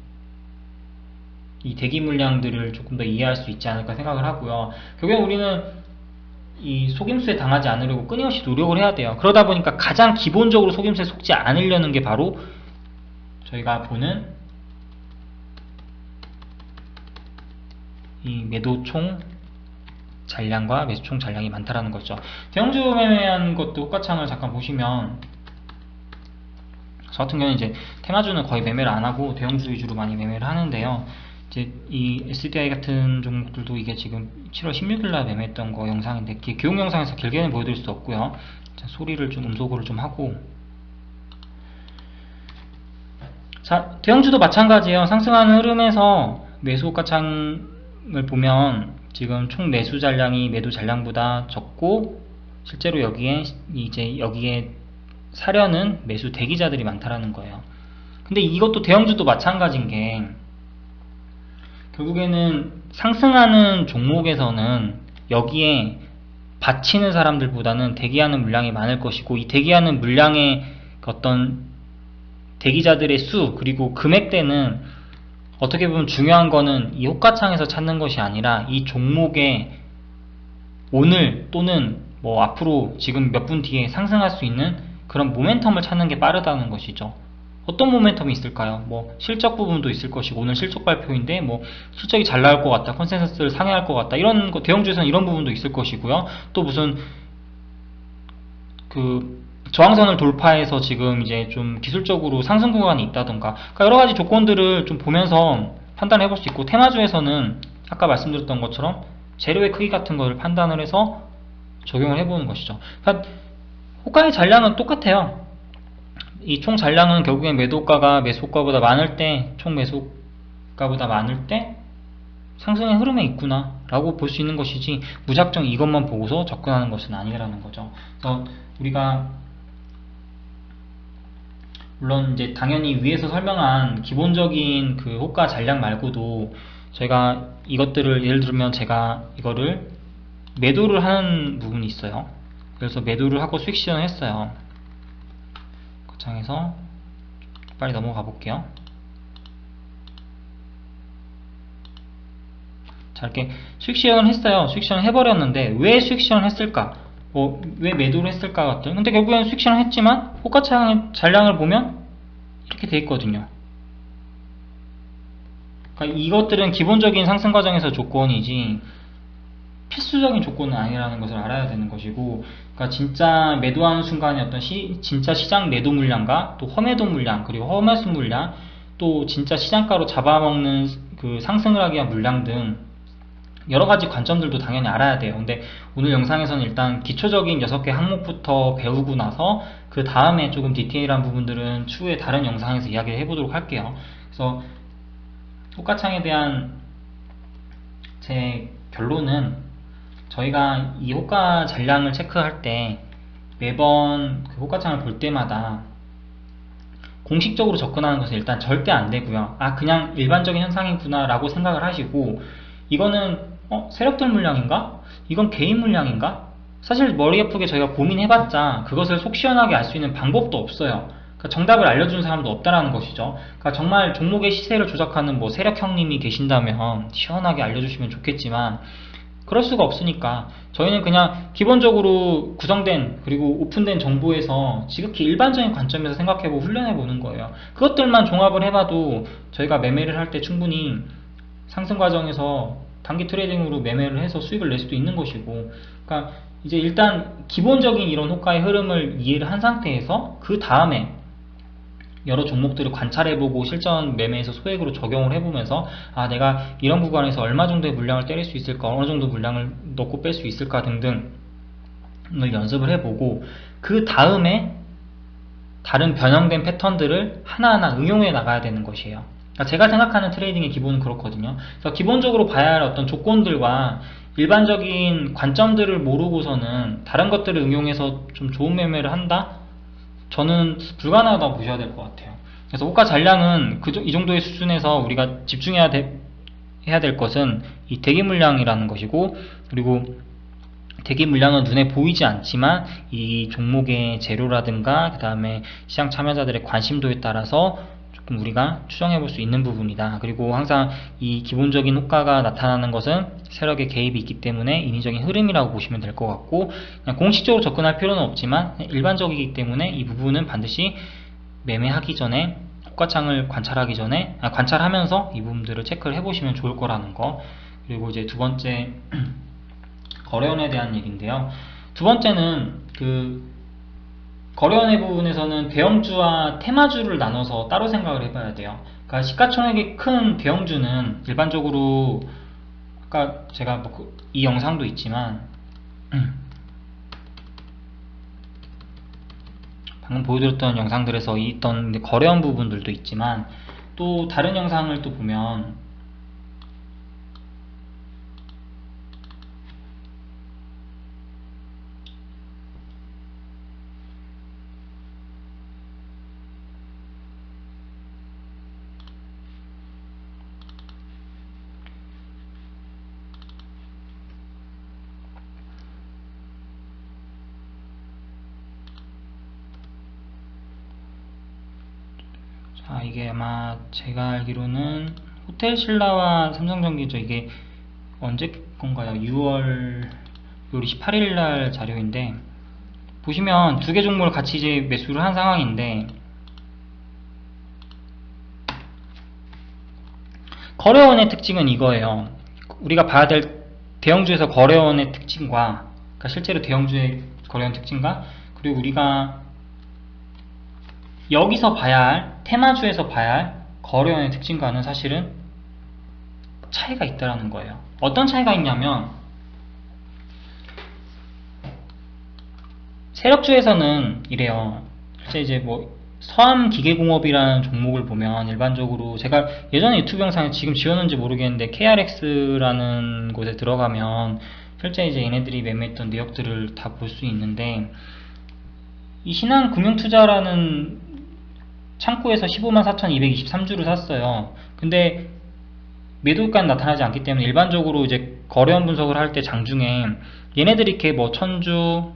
이 대기 물량들을 조금 더 이해할 수 있지 않을까 생각을 하고요. 결국엔 우리는 이 속임수에 당하지 않으려고 끊임없이 노력을 해야 돼요. 그러다 보니까 가장 기본적으로 속임수에 속지 않으려는 게 바로 저희가 보는 이 매도총 잔량과 매수총 잔량이 많다라는 거죠. 대형주 매매한 것도 호가창을 잠깐 보시면, 저 같은 경우는 이제 테마주는 거의 매매를 안 하고 대형주 위주로 많이 매매를 하는데요. 이제 이 SDI 같은 종목들도 이게 지금 7월 16일날 매매했던 거 영상인데, 교육 영상에서 길게는 보여드릴 수 없고요. 소리를 좀 음소거를 좀 하고. 자, 대형주도 마찬가지예요. 상승하는 흐름에서 매수 호가창을 보면 지금 총 매수 잔량이 매도 잔량보다 적고, 실제로 여기에 사려는 매수 대기자들이 많다라는 거예요. 근데 이것도 대형주도 마찬가지인 게, 결국에는 상승하는 종목에서는 여기에 받치는 사람들보다는 대기하는 물량이 많을 것이고, 이 대기하는 물량의 어떤 대기자들의 수, 그리고 금액대는 어떻게 보면 중요한 거는 이 호가창에서 찾는 것이 아니라 이 종목의 오늘 또는 뭐 앞으로 지금 몇 분 뒤에 상승할 수 있는 그런 모멘텀을 찾는 게 빠르다는 것이죠. 어떤 모멘텀이 있을까요? 뭐 실적 부분도 있을 것이고, 오늘 실적 발표인데 뭐 실적이 잘 나올 것 같다, 컨센서스를 상회할 것 같다, 이런 거, 대형주에서는 이런 부분도 있을 것이고요. 또 무슨 그 저항선을 돌파해서 지금 이제 좀 기술적으로 상승 구간이 있다던가, 그러니까 여러 가지 조건들을 좀 보면서 판단해 볼 수 있고, 테마주에서는 아까 말씀드렸던 것처럼 재료의 크기 같은 것을 판단을 해서 적용을 해보는 것이죠. 그러니까 호가의 잔량은 똑같아요. 이 총 잔량은 결국엔 매도가가 매수가보다 많을 때, 총 매수가보다 많을 때 상승의 흐름에 있구나 라고 볼 수 있는 것이지, 무작정 이것만 보고서 접근하는 것은 아니라는 거죠. 그래서 우리가 물론 이제 당연히 위에서 설명한 기본적인 그 호가 잔량 말고도 저희가 이것들을, 예를 들면 제가 이거를 매도를 하는 부분이 있어요. 그래서 매도를 하고 수익 실현을 했어요. 거창에서 빨리 넘어가 볼게요. 자, 이렇게 수익 실현을 했어요. 수익 실현을 해버렸는데 왜 수익 실현을 했을까? 왜 매도를 했을까 같은. 근데 결국엔 수익 실현을 했지만 호가창 잔량을 보면 이렇게 돼 있거든요. 그러니까 이것들은 기본적인 상승 과정에서 조건이지 필수적인 조건은 아니라는 것을 알아야 되는 것이고, 그러니까 진짜 매도하는 순간에 어떤 진짜 시장 매도 물량과 또 허매도 물량, 그리고 허매수 물량, 또 진짜 시장가로 잡아먹는 그 상승을 하기 위한 물량 등 여러가지 관점들도 당연히 알아야 돼요. 근데 오늘 영상에서는 일단 기초적인 6개 항목부터 배우고 나서 그 다음에 조금 디테일한 부분들은 추후에 다른 영상에서 이야기를 해보도록 할게요. 그래서 호가창에 대한 제 결론은, 저희가 이 호가 잔량을 체크할 때 매번 그 호가창을 볼 때마다 공식적으로 접근하는 것은 일단 절대 안 되고요. 아, 그냥 일반적인 현상이구나 라고 생각을 하시고, 이거는 세력들 물량인가? 이건 개인 물량인가? 사실 머리 아프게 저희가 고민해봤자 그것을 속 시원하게 알 수 있는 방법도 없어요. 그러니까 정답을 알려주는 사람도 없다라는 것이죠. 그러니까 정말 종목의 시세를 조작하는 뭐 세력 형님이 계신다면 시원하게 알려주시면 좋겠지만, 그럴 수가 없으니까 저희는 그냥 기본적으로 구성된 그리고 오픈된 정보에서 지극히 일반적인 관점에서 생각해보고 훈련해보는 거예요. 그것들만 종합을 해봐도 저희가 매매를 할 때 충분히 상승 과정에서 단기 트레이딩으로 매매를 해서 수익을 낼 수도 있는 것이고, 그러니까 이제 일단 기본적인 이런 호가의 흐름을 이해를 한 상태에서 그 다음에 여러 종목들을 관찰해보고 실전 매매에서 소액으로 적용을 해보면서, 아, 내가 이런 구간에서 얼마 정도의 물량을 때릴 수 있을까, 어느 정도 물량을 넣고 뺄 수 있을까 등등을 연습을 해보고, 그 다음에 다른 변형된 패턴들을 하나하나 응용해 나가야 되는 것이에요. 그러니까 제가 생각하는 트레이딩의 기본은 그렇거든요. 그래서 기본적으로 봐야 할 어떤 조건들과 일반적인 관점들을 모르고서는 다른 것들을 응용해서 좀 좋은 매매를 한다? 저는 불가능하다고 보셔야 될 것 같아요. 그래서 호가 잔량은 이 정도의 수준에서 우리가 집중해야 될 것은 이 대기 물량이라는 것이고, 그리고 대기 물량은 눈에 보이지 않지만 이 종목의 재료라든가 그 다음에 시장 참여자들의 관심도에 따라서 조금 우리가 추정해 볼 수 있는 부분이다. 그리고 항상 이 기본적인 호가가 나타나는 것은 세력의 개입이 있기 때문에 인위적인 흐름이라고 보시면 될 것 같고, 그냥 공식적으로 접근할 필요는 없지만 일반적이기 때문에 이 부분은 반드시 매매하기 전에 호가창을 관찰하기 전에 관찰하면서 이 부분들을 체크를 해보시면 좋을 거라는 거. 그리고 이제 두 번째 거래원에 대한 얘기인데요. 두 번째는 거래원의 부분에서는 대형주와 테마주를 나눠서 따로 생각을 해봐야 돼요. 그러니까 시가총액이 큰 대형주는 일반적으로 아까 제가 이 영상도 있지만 방금 보여드렸던 영상들에서 있던 거래원 부분들도 있지만, 또 다른 영상을 또 보면 이게 아마 제가 알기로는 호텔신라와 삼성전기죠. 이게 언제 건가요? 6월 28일날 자료인데, 보시면 두 개 종목을 같이 이제 매수를 한 상황인데, 거래원의 특징은 이거예요. 우리가 봐야 될 대형주에서 거래원의 특징과, 그러니까 실제로 대형주의 거래원 특징과, 그리고 우리가 여기서 봐야 할, 테마주에서 봐야 할 거래원의 특징과는 사실은 차이가 있다는 거예요. 어떤 차이가 있냐면, 세력주에서는 이래요. 실제 이제 뭐 서암기계공업이라는 종목을 보면 일반적으로 제가 예전에 유튜브 영상에 지금 지웠는지 모르겠는데 KRX라는 곳에 들어가면 실제 이제 얘네들이 매매했던 내역들을 다 볼 수 있는데, 이 신한금융투자라는 창구에서 154,223주를 샀어요. 근데 매도가는 나타나지 않기 때문에 일반적으로 이제 거래원 분석을 할 때 장중에 얘네들이 이렇게 뭐 1000주,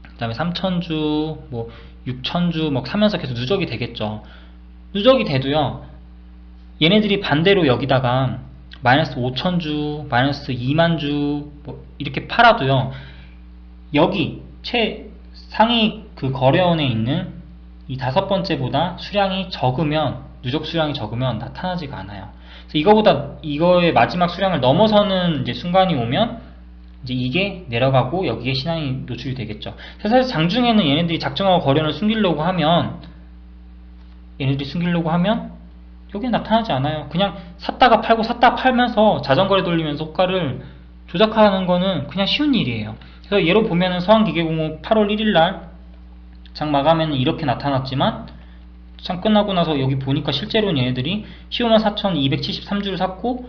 그 다음에 3000주, 뭐 6000주 막 사면서 계속 누적이 되겠죠. 누적이 돼도요, 얘네들이 반대로 여기다가 마이너스 5000주, 마이너스 2만주 뭐 이렇게 팔아도요, 여기 상위 거래원에 있는 이 다섯 번째보다 수량이 적으면, 누적 수량이 적으면 나타나지가 않아요. 그래서 이거의 마지막 수량을 넘어서는 이제 순간이 오면 이제 이게 내려가고 여기에 신한이 노출이 되겠죠. 그래서 사실 장중에는 얘네들이 작정하고 거래원을 숨기려고 하면 여기에 나타나지 않아요. 그냥 샀다가 팔고 샀다가 팔면서 자전거를 돌리면서 호가를 조작하는 거는 그냥 쉬운 일이에요. 그래서 예로 보면은 서한기계공업 8월 1일날 장 마감에는 이렇게 나타났지만, 장 끝나고 나서 여기 보니까 실제로는 얘네들이 154,273주를 샀고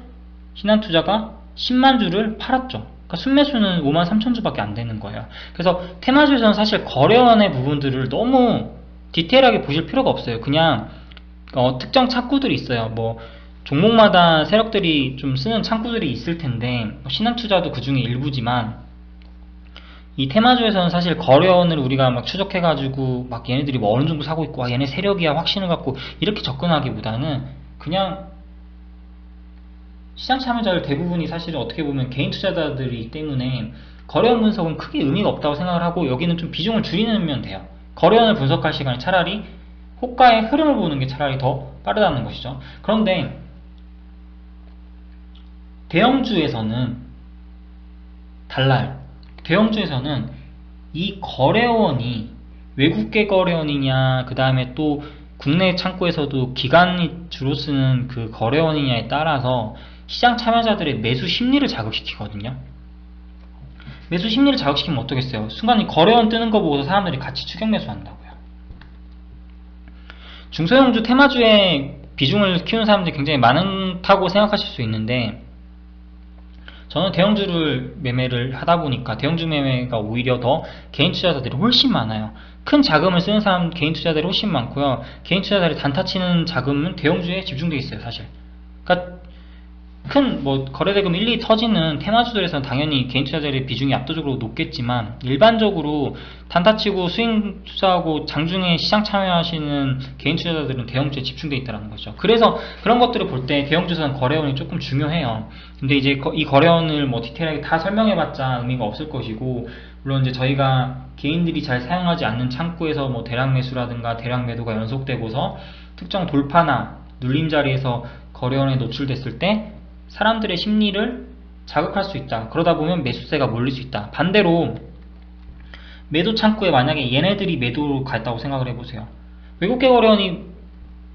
신한투자가 10만주를 팔았죠. 그러니까 순매수는 53,000주밖에 안 되는 거예요. 그래서 테마주에서는 사실 거래원의 부분들을 너무 디테일하게 보실 필요가 없어요. 그냥 특정 창구들이 있어요. 뭐 종목마다 세력들이 좀 쓰는 창구들이 있을 텐데 신한투자도 그 중에 일부지만 이 테마주에서는 사실 거래원을 우리가 막 추적해가지고 막 얘네들이 뭐 어느 정도 사고 있고 얘네 세력이야 확신을 갖고 이렇게 접근하기보다는 그냥 시장 참여자들 대부분이 사실은 어떻게 보면 개인 투자자들이기 때문에 거래원 분석은 크게 의미가 없다고 생각을 하고 여기는 좀 비중을 줄이면 돼요. 거래원을 분석할 시간에 차라리 호가의 흐름을 보는 게 차라리 더 빠르다는 것이죠. 그런데 대형주에서는 달라요. 대형주에서는 이 거래원이 외국계 거래원이냐 그 다음에 또 국내 창구에서도 기관이 주로 쓰는 그 거래원이냐에 따라서 시장 참여자들의 매수 심리를 자극시키거든요. 매수 심리를 자극시키면 어떻겠어요? 순간 이 거래원 뜨는 거 보고서 사람들이 같이 추격 매수한다고요. 중소형주 테마주의 비중을 키우는 사람들이 굉장히 많다고 생각하실 수 있는데 저는 대형주를 매매를 하다 보니까 대형주 매매가 오히려 더 개인 투자자들이 훨씬 많아요. 큰 자금을 쓰는 사람 개인 투자자들이 훨씬 많고요. 개인 투자자들이 단타 치는 자금은 대형주에 집중되어 있어요, 사실. 그러니까 큰 뭐 거래대금 1, 2 터지는 테마주들에서는 당연히 개인 투자자들의 비중이 압도적으로 높겠지만 일반적으로 단타치고 스윙 투자하고 장중에 시장 참여하시는 개인 투자자들은 대형주에 집중되어 있다는 거죠. 그래서 그런 것들을 볼 때 대형주에서는 거래원이 조금 중요해요. 근데 이제 이 거래원을 뭐 디테일하게 다 설명해봤자 의미가 없을 것이고 물론 이제 저희가 개인들이 잘 사용하지 않는 창구에서 뭐 대량 매수라든가 대량 매도가 연속되고서 특정 돌파나 눌림 자리에서 거래원에 노출됐을 때 사람들의 심리를 자극할 수 있다. 그러다 보면 매수세가 몰릴 수 있다. 반대로 매도 창구에 만약에 얘네들이 매도로 갔다고 생각을 해보세요. 외국계 거래원이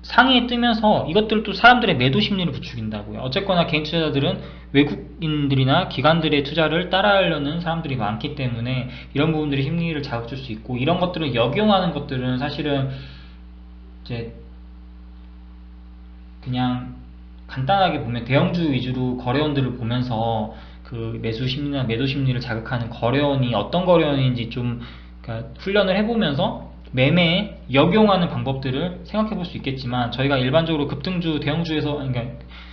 상위에 뜨면서 이것들도 사람들의 매도 심리를 부추긴다고요. 어쨌거나 개인 투자자들은 외국인들이나 기관들의 투자를 따라하려는 사람들이 많기 때문에 이런 부분들이 심리를 자극줄 수 있고 이런 것들을 역용하는 것들은 사실은 이제 그냥 간단하게 보면 대형주 위주로 거래원들을 보면서 그 매수 심리나 매도 심리를 자극하는 거래원이 어떤 거래원인지 좀 그러니까 훈련을 해보면서 매매에 역용하는 방법들을 생각해 볼 수 있겠지만 저희가 일반적으로 급등주 대형주에서 그러니까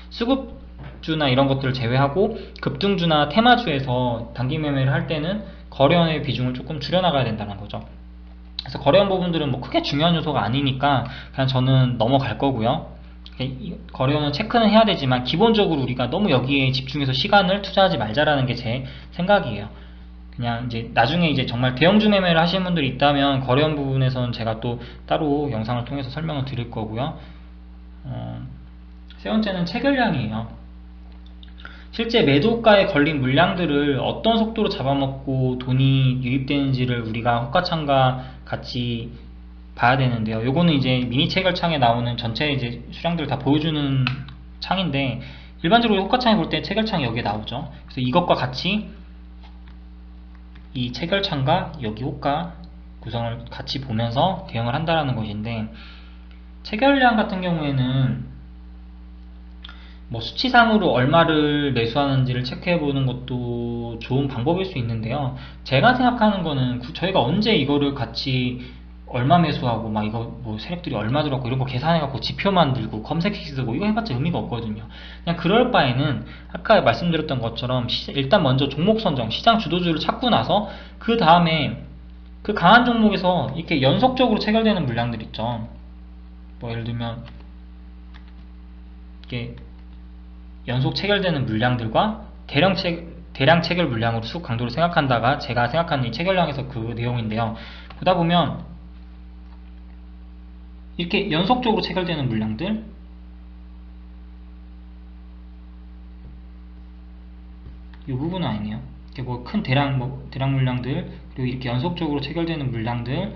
수급주나 이런 것들을 제외하고 급등주나 테마주에서 단기 매매를 할 때는 거래원의 비중을 조금 줄여나가야 된다는 거죠. 그래서 거래원 부분들은 뭐 크게 중요한 요소가 아니니까 그냥 저는 넘어갈 거고요. 거래원은 체크는 해야 되지만 기본적으로 우리가 너무 여기에 집중해서 시간을 투자하지 말자라는 게 제 생각이에요. 그냥 이제 나중에 이제 정말 대형주 매매를 하시는 분들이 있다면 거래원 부분에서는 제가 또 따로 영상을 통해서 설명을 드릴 거고요. 세 번째는 체결량이에요. 실제 매도가에 걸린 물량들을 어떤 속도로 잡아먹고 돈이 유입되는지를 우리가 호가창과 같이 봐야 되는데요. 요거는 이제 미니 체결창에 나오는 전체 이제 수량들을 다 보여주는 창인데 일반적으로 호가창에 볼 때 체결창이 여기에 나오죠. 그래서 이것과 같이 이 체결창과 여기 호가 구성을 같이 보면서 대응을 한다라는 것인데 체결량 같은 경우에는 뭐 수치상으로 얼마를 매수하는지를 체크해 보는 것도 좋은 방법일 수 있는데요. 제가 생각하는 거는 저희가 언제 이거를 같이 얼마 매수하고 막 이거 뭐 세력들이 얼마 들었고 이런 거 계산해갖고 지표 만들고 검색기 쓰고 이거 해봤자 의미가 없거든요. 그냥 그럴 바에는 아까 말씀드렸던 것처럼 일단 먼저 종목 선정, 시장 주도주를 찾고 나서 그 다음에 그 강한 종목에서 이렇게 연속적으로 체결되는 물량들 있죠. 뭐 예를 들면 이렇게 연속 체결되는 물량들과 대량 체결 물량으로 수급 강도를 생각한다가 제가 생각하는 이 체결량에서 그 내용인데요. 보다 보면 이렇게 연속적으로 체결되는 물량들 이 부분은 아니네요. 이렇게 뭐 큰 대량 물량들 그리고 이렇게 연속적으로 체결되는 물량들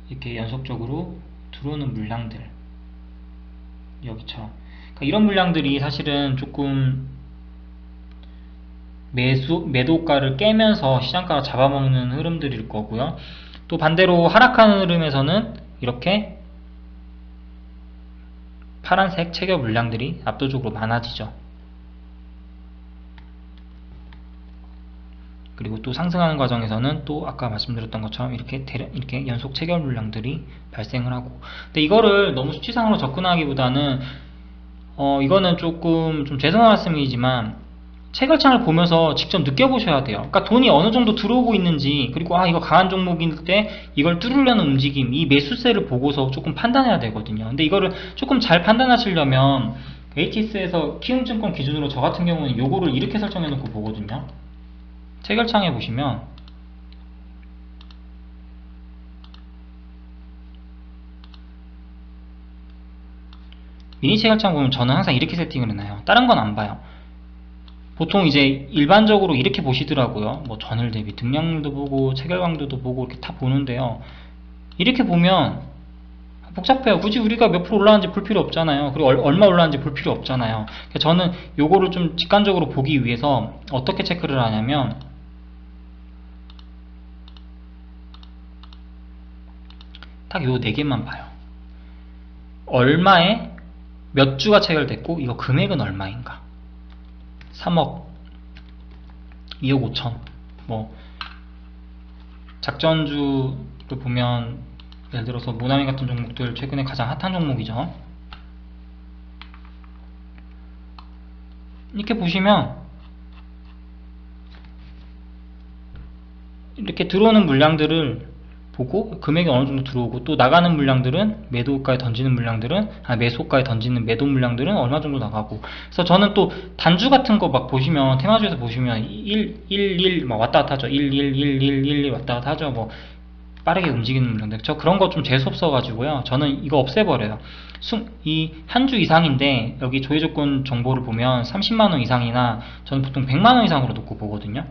이렇게 연속적으로 들어오는 물량들 여기처럼 그러니까 이런 물량들이 사실은 조금 매도가를 깨면서 시장가를 잡아먹는 흐름들일 거고요. 또 반대로 하락하는 흐름에서는 이렇게 파란색 체결 물량들이 압도적으로 많아지죠. 그리고 또 상승하는 과정에서는 또 아까 말씀드렸던 것처럼 이렇게 연속 체결 물량들이 발생을 하고, 근데 이거를 너무 수치상으로 접근하기보다는 이거는 조금 좀 죄송한 말씀이지만 체결창을 보면서 직접 느껴보셔야 돼요. 그러니까 돈이 어느 정도 들어오고 있는지, 그리고 이거 강한 종목일 때 이걸 뚫으려는 움직임, 이 매수세를 보고서 조금 판단해야 되거든요. 근데 이거를 조금 잘 판단하시려면 ATS에서 키움증권 기준으로 저 같은 경우는 요거를 이렇게 설정해 놓고 보거든요. 체결창에 보시면 미니 체결창 보면 저는 항상 이렇게 세팅을 해놔요. 다른 건 안 봐요. 보통 이제 일반적으로 이렇게 보시더라고요. 뭐 전일 대비 등락률도 보고 체결강도도 보고 이렇게 다 보는데요. 이렇게 보면 복잡해요. 굳이 우리가 몇 프로 올라왔는지 볼 필요 없잖아요. 그리고 얼마 올라왔는지 볼 필요 없잖아요. 저는 요거를 좀 직관적으로 보기 위해서 어떻게 체크를 하냐면, 딱 요 4개만 봐요. 얼마에 몇 주가 체결됐고 이거 금액은 얼마인가. 3억, 2억 5천. 뭐 작전주를 보면 예를 들어서 모나미 같은 종목들 최근에 가장 핫한 종목이죠. 이렇게 보시면 이렇게 들어오는 물량들을 보고 금액이 어느 정도 들어오고, 또 나가는 물량들은 매도가에 던지는 물량들은 매수가에 던지는 매도 물량들은 얼마 정도 나가고. 그래서 저는 또 단주 같은 거 막 보시면 테마주에서 보시면 1 막 왔다 갔다 하죠. 1 왔다 갔다 하죠. 뭐 빠르게 움직이는 물량들, 저 그런 거 좀 재수 없어 가지고요, 저는 이거 없애버려요. 이 한 주 이상인데 여기 조회 조건 정보를 보면 30만원 이상이나, 저는 보통 100만원 이상으로 놓고 보거든요.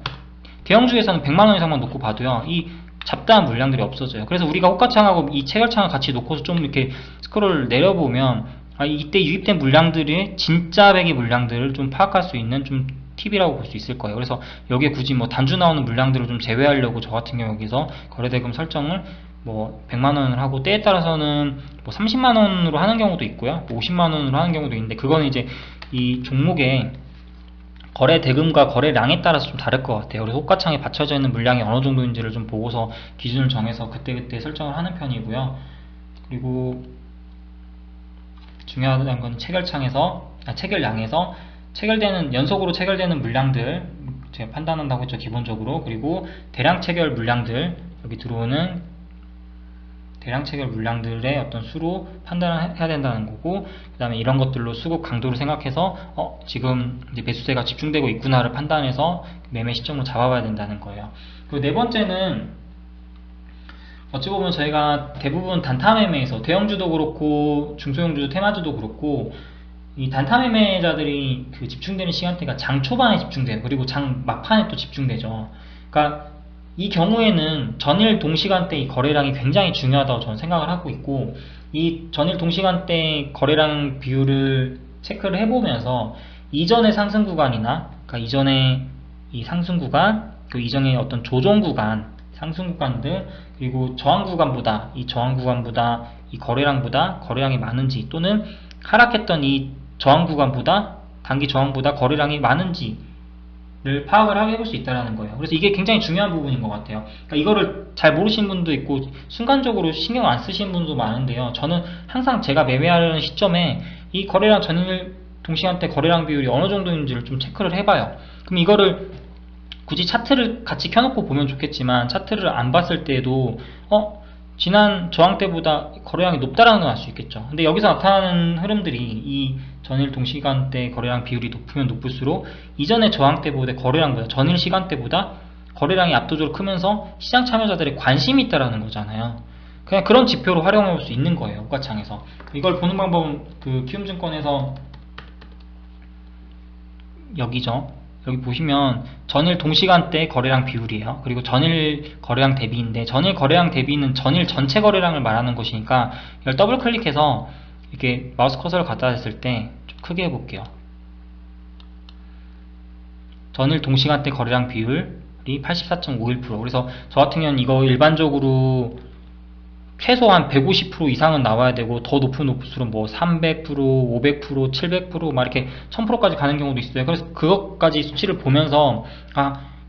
대형주에서는 100만원 이상만 놓고 봐도요, 이 잡다한 물량들이 없어져요. 그래서 우리가 호가창하고 이 체결창을 같이 놓고서 좀 이렇게 스크롤을 내려보면 이때 유입된 물량들의 진짜 배기 물량들을 좀 파악할 수 있는 좀 팁이라고 볼 수 있을 거예요. 그래서 여기에 굳이 뭐 단주 나오는 물량들을 좀 제외하려고 저 같은 경우 여기서 거래대금 설정을 뭐 100만원을 하고, 때에 따라서는 뭐 30만원으로 하는 경우도 있고요, 뭐 50만원으로 하는 경우도 있는데, 그거는 이제 이 종목의 거래 대금과 거래량에 따라서 좀 다를 것 같아요. 그래서 호가창에 받쳐져 있는 물량이 어느 정도인지를 좀 보고서 기준을 정해서 그때그때 설정을 하는 편이고요. 그리고 중요한 건 체결량에서 연속으로 체결되는 물량들 제가 판단한다고 했죠, 기본적으로. 그리고 대량 체결 물량들, 여기 들어오는 대량 체결 물량들의 어떤 수로 판단을 해야 된다는 거고, 그 다음에 이런 것들로 수급 강도를 생각해서 지금 이제 매수세가 집중되고 있구나를 판단해서 매매 시점을 잡아봐야 된다는 거예요. 그리고 네 번째는, 어찌 보면 저희가 대부분 단타 매매에서 대형주도 그렇고 중소형주도 테마주도 그렇고 이 단타 매매자들이 그 집중되는 시간대가 장 초반에 집중돼요. 그리고 장 막판에 또 집중되죠. 그러니까 이 경우에는 전일 동시간대 이 거래량이 굉장히 중요하다고 저는 생각을 하고 있고, 이 전일 동시간대 거래량 비율을 체크를 해보면서 이전의 상승 구간이나, 그러니까 이전의 이 상승 구간, 그 이전의 어떤 조정 구간, 상승 구간들, 그리고 저항 구간보다 이 거래량보다 거래량이 많은지, 또는 하락했던 이 저항 구간보다 단기 저항보다 거래량이 많은지 를 파악을 해볼 수 있다는 거예요. 그래서 이게 굉장히 중요한 부분인 것 같아요. 그러니까 이거를 잘 모르시는 분도 있고 순간적으로 신경 안 쓰시는 분도 많은데요, 저는 항상 제가 매매하려는 시점에 이 거래량 전일 동시간대 거래량 비율이 어느 정도인지를 좀 체크를 해봐요. 그럼 이거를 굳이 차트를 같이 켜놓고 보면 좋겠지만, 차트를 안 봤을 때에도 지난 저항 때보다 거래량이 높다라는 걸 알 수 있겠죠. 근데 여기서 나타나는 흐름들이 이 전일 동시간대 거래량 비율이 높으면 높을수록 이전의 저항 때보다 거래량보다 전일 시간대보다 거래량이 압도적으로 크면서 시장 참여자들의 관심이 있다라는 거잖아요. 그냥 그런 지표로 활용해 볼 수 있는 거예요, 호가창에서. 이걸 보는 방법은 그 키움증권에서 여기죠. 여기 보시면 전일 동시간대 거래량 비율이에요. 그리고 전일 거래량 대비인데, 전일 거래량 대비는 전일 전체 거래량을 말하는 것이니까 이걸 더블 클릭해서 이렇게 마우스 커서를 갖다 댔을 때 좀 크게 해볼게요. 전일 동시간대 거래량 비율이 84.51%. 그래서 저 같은 경우는 이거 일반적으로 최소한 150% 이상은 나와야 되고, 더 높을수록 뭐 300%, 500%, 700%, 막 이렇게 1000%까지 가는 경우도 있어요. 그래서 그것까지 수치를 보면서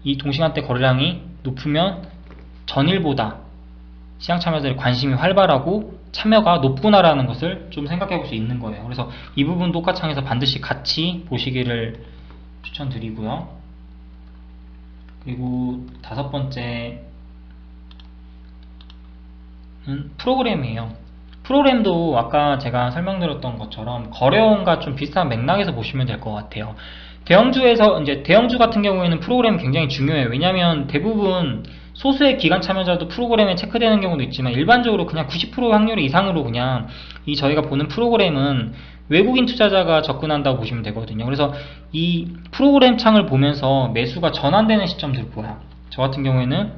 이 동시간대 거래량이 높으면 전일보다 시장 참여자들의 관심이 활발하고 참여가 높구나라는 것을 좀 생각해 볼 수 있는 거예요. 그래서 이 부분 똑같창에서 반드시 같이 보시기를 추천드리고요. 그리고 다섯 번째는 프로그램이에요. 프로그램도 아까 제가 설명드렸던 것처럼 거래원과 좀 비슷한 맥락에서 보시면 될 것 같아요. 대형주에서 이제 대형주 같은 경우에는 프로그램이 굉장히 중요해요. 왜냐하면 대부분 소수의 기관 참여자도 프로그램에 체크되는 경우도 있지만 일반적으로 그냥 90% 확률 이상으로 그냥 이 저희가 보는 프로그램은 외국인 투자자가 접근한다고 보시면 되거든요. 그래서 이 프로그램 창을 보면서 매수가 전환되는 시점들 보여요. 저 같은 경우에는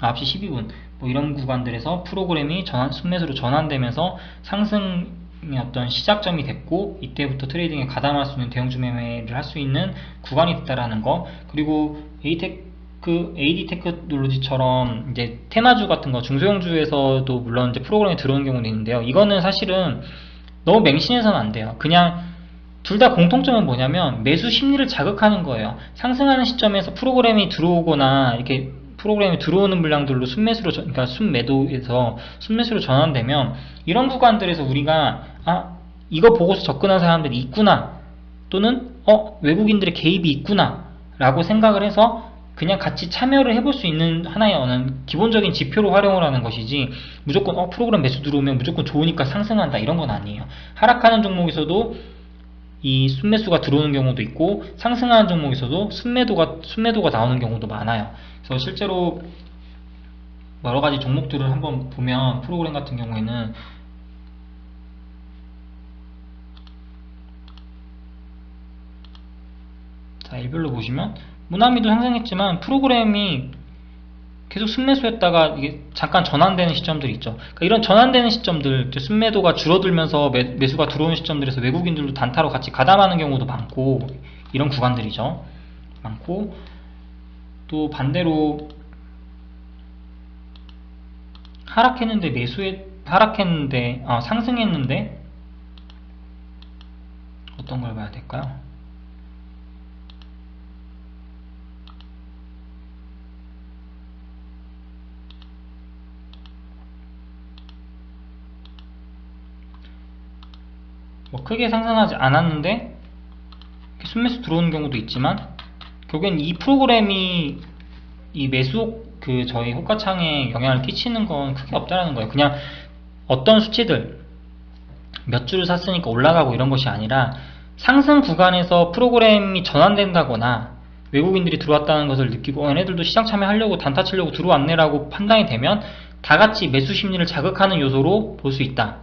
9시 12분 뭐 이런 구간들에서 프로그램이 순매수로 전환되면서 상승의 어떤 시작점이 됐고 이때부터 트레이딩에 가담할 수 있는 대형주 매매를 할 수 있는 구간이 됐다라는 거. 그리고 AD 테크놀로지처럼 이제 테마주 같은 거 중소형주에서도 물론 이제 프로그램에 들어오는 경우도 있는데요. 이거는 사실은 너무 맹신해서는 안 돼요. 그냥 둘 다 공통점은 뭐냐면 매수 심리를 자극하는 거예요. 상승하는 시점에서 프로그램이 들어오거나 이렇게 프로그램이 들어오는 물량들로 그러니까 순매도에서 순매수로 전환되면 이런 구간들에서 우리가 이거 보고서 접근한 사람들이 있구나 또는 외국인들의 개입이 있구나 라고 생각을 해서 그냥 같이 참여를 해볼 수 있는 하나의 어느 기본적인 지표로 활용을 하는 것이지 무조건 프로그램 매수 들어오면 무조건 좋으니까 상승한다 이런 건 아니에요. 하락하는 종목에서도 이 순매수가 들어오는 경우도 있고 상승하는 종목에서도 순매도가 나오는 경우도 많아요. 그래서 실제로 여러가지 종목들을 한번 보면 프로그램 같은 경우에는 자 일별로 보시면 모나미도 상승했지만 프로그램이 계속 순매수했다가 이게 잠깐 전환되는 시점들이 있죠. 그러니까 이런 전환되는 시점들, 순매도가 줄어들면서 매수가 들어오는 시점들에서 외국인들도 단타로 같이 가담하는 경우도 많고 이런 구간들이죠. 많고 또 반대로 상승했는데 어떤 걸 봐야 될까요? 뭐 크게 상승하지 않았는데 순매수 들어오는 경우도 있지만 결국엔 이 프로그램이 이 매수 저희 호가창에 영향을 끼치는 건 크게 없다라는 거예요. 그냥 어떤 수치들 몇 주를 샀으니까 올라가고 이런 것이 아니라 상승 구간에서 프로그램이 전환된다거나 외국인들이 들어왔다는 것을 느끼고 얘네들도 시장 참여하려고 단타 치려고 들어왔네 라고 판단이 되면 다같이 매수 심리를 자극하는 요소로 볼 수 있다.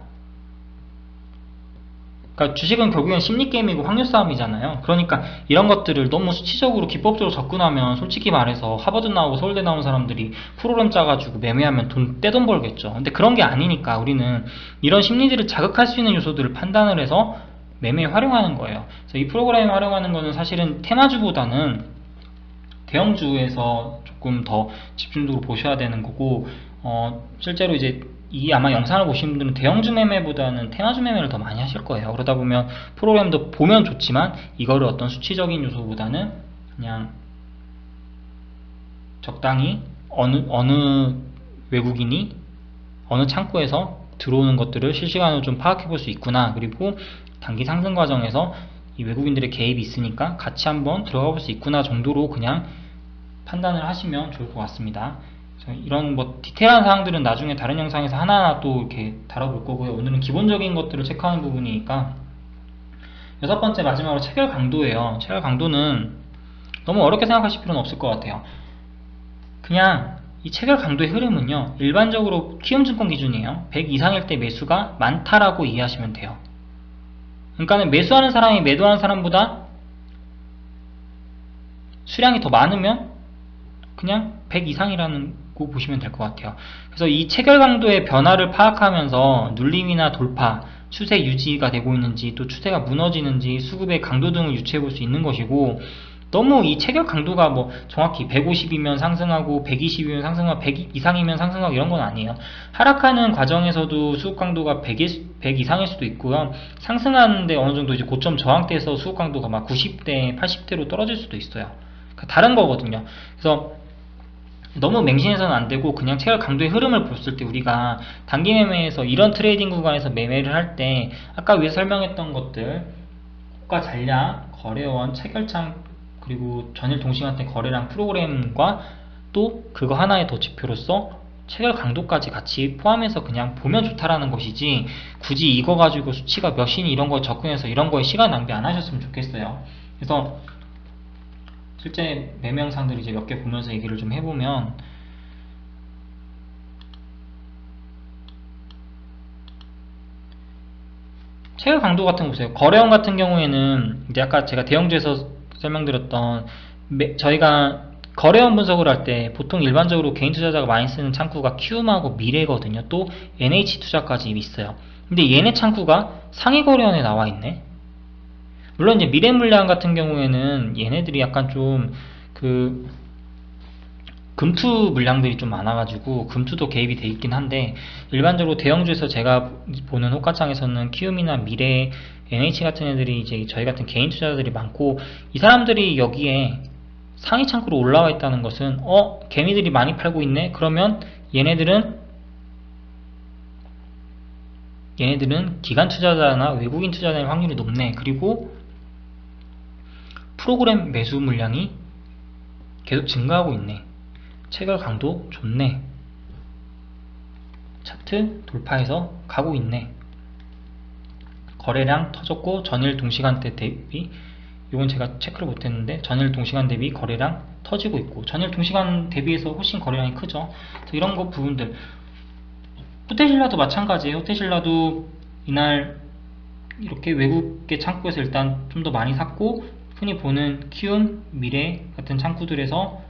그러니까 주식은 결국엔 심리게임이고 확률 싸움이잖아요. 그러니까 이런 것들을 너무 수치적으로 기법적으로 접근하면 솔직히 말해서 하버드 나오고 서울대 나온 사람들이 프로그램 짜가지고 매매하면 떼돈 벌겠죠. 근데 그런 게 아니니까 우리는 이런 심리들을 자극할 수 있는 요소들을 판단을 해서 매매에 활용하는 거예요. 그래서 이 프로그램에 활용하는 거는 사실은 테마주보다는 대형주에서 조금 더 집중적으로 보셔야 되는 거고 실제로 이제 이 아마 영상을 보신 분들은 대형주 매매보다는 테마주 매매를 더 많이 하실 거예요. 그러다 보면 프로그램도 보면 좋지만 이거를 어떤 수치적인 요소보다는 그냥 적당히 어느 외국인이 어느 창구에서 들어오는 것들을 실시간으로 좀 파악해 볼 수 있구나. 그리고 단기 상승 과정에서 이 외국인들의 개입이 있으니까 같이 한번 들어가 볼 수 있구나 정도로 그냥 판단을 하시면 좋을 것 같습니다. 이런 뭐 디테일한 사항들은 나중에 다른 영상에서 하나하나 또 이렇게 다뤄볼 거고요. 오늘은 기본적인 것들을 체크하는 부분이니까. 여섯 번째 마지막으로 체결 강도예요. 체결 강도는 너무 어렵게 생각하실 필요는 없을 것 같아요. 그냥 이 체결 강도의 흐름은요, 일반적으로 키움증권 기준이에요. 100 이상일 때 매수가 많다라고 이해하시면 돼요. 그러니까 매수하는 사람이 매도하는 사람보다 수량이 더 많으면 그냥 100 이상이라는 거 보시면 될 것 같아요. 그래서 이 체결 강도의 변화를 파악하면서 눌림이나 돌파, 추세 유지가 되고 있는지 또 추세가 무너지는지 수급의 강도 등을 유추해 볼 수 있는 것이고, 너무 이 체결 강도가 뭐 정확히 150이면 상승하고 120이면 상승하고 100 이상이면 상승하고 이런 건 아니에요. 하락하는 과정에서도 수급 강도가 100 이상일 수도 있고요. 상승하는데 어느 정도 이제 고점 저항대에서 수급 강도가 막 90대, 80대로 떨어질 수도 있어요. 그러니까 다른 거거든요. 그래서 너무 맹신해서는 안 되고 그냥 체결 강도의 흐름을 봤을 때 우리가 단기 매매에서 이런 트레이딩 구간에서 매매를 할 때 아까 위에 설명했던 것들 호가 잔량, 거래원, 체결창 그리고 전일 동시간대 거래량 프로그램과 또 그거 하나의 더 지표로서 체결 강도까지 같이 포함해서 그냥 보면 좋다라는 것이지 굳이 이거 가지고 수치가 몇이니 이런 거 접근해서 이런 거에 시간 낭비 안 하셨으면 좋겠어요. 그래서 실제 매매 영상들 이제 몇 개 보면서 얘기를 좀 해보면 체결 강도 같은 거 보세요. 거래원 같은 경우에는 이제 아까 제가 대형주에서 설명드렸던 저희가 거래원 분석을 할 때 보통 일반적으로 개인 투자자가 많이 쓰는 창구가 키움하고 미래거든요. 또 NH투자까지 있어요. 근데 얘네 창구가 상위 거래원에 나와 있네. 물론 이제 미래물량 같은 경우에는 얘네들이 약간 좀 그 금투 물량들이 좀 많아가지고 금투도 개입이 돼 있긴 한데 일반적으로 대형주에서 제가 보는 호가창에서는 키움이나 미래, NH 같은 애들이 이제 저희 같은 개인 투자자들이 많고 이 사람들이 여기에 상위 창구로 올라와 있다는 것은 개미들이 많이 팔고 있네? 그러면 얘네들은 기관 투자자나 외국인 투자자의 확률이 높네. 그리고 프로그램 매수 물량이 계속 증가하고 있네. 체결 강도 좋네. 차트 돌파해서 가고 있네. 거래량 터졌고 전일 동시간대 대비 이건 제가 체크를 못했는데 전일 동시간 대비 거래량 터지고 있고 전일 동시간 대비해서 훨씬 거래량이 크죠. 이런 거 부분들 호텔신라도 마찬가지예요. 호텔신라도 이날 이렇게 외국계 창구에서 일단 좀 더 많이 샀고 흔히 보는 키움, 미래 같은 창구들에서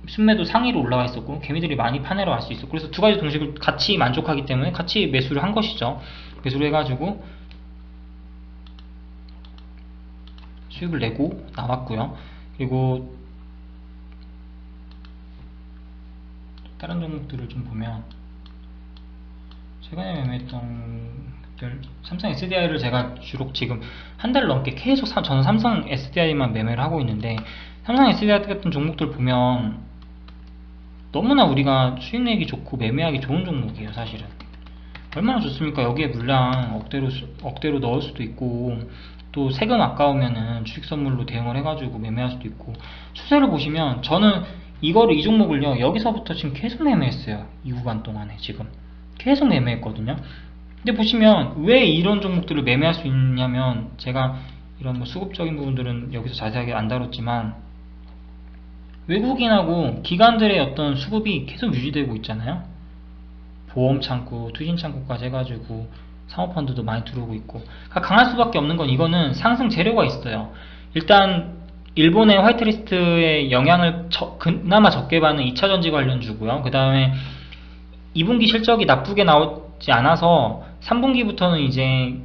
순매도 상위로 올라와 있었고 개미들이 많이 파내러 갈 수 있었고 그래서 두 가지 동식을 같이 만족하기 때문에 같이 매수를 한 것이죠. 매수를 해가지고 수익을 내고 나왔고요. 그리고 다른 종목들을 좀 보면 최근에 매매했던 삼성 SDI를 제가 주로 지금 한 달 넘게 계속 저는 삼성 SDI만 매매를 하고 있는데 삼성 SDI 같은 종목들 보면 너무나 우리가 수익 내기 좋고 매매하기 좋은 종목이에요. 사실은 얼마나 좋습니까? 여기에 물량 억대로 넣을 수도 있고 또 세금 아까우면은 주식선물로 대응을 해가지고 매매할 수도 있고 추세를 보시면 저는 이 종목을요 여기서부터 지금 계속 매매했어요. 이 구간 동안에 지금 계속 매매했거든요. 근데 보시면 왜 이런 종목들을 매매할 수 있냐면 제가 이런 뭐 수급적인 부분들은 여기서 자세하게 안 다뤘지만 외국인하고 기관들의 어떤 수급이 계속 유지되고 있잖아요. 보험 창구, 투신 창구까지 해가지고 사모펀드도 많이 들어오고 있고 그러니까 강할 수밖에 없는 건 이거는 상승 재료가 있어요. 일단 일본의 화이트리스트의 영향을 그나마 적게 받는 2차전지 관련주고요. 그 다음에 2분기 실적이 나쁘게 나오지 않아서 3분기부터는 이제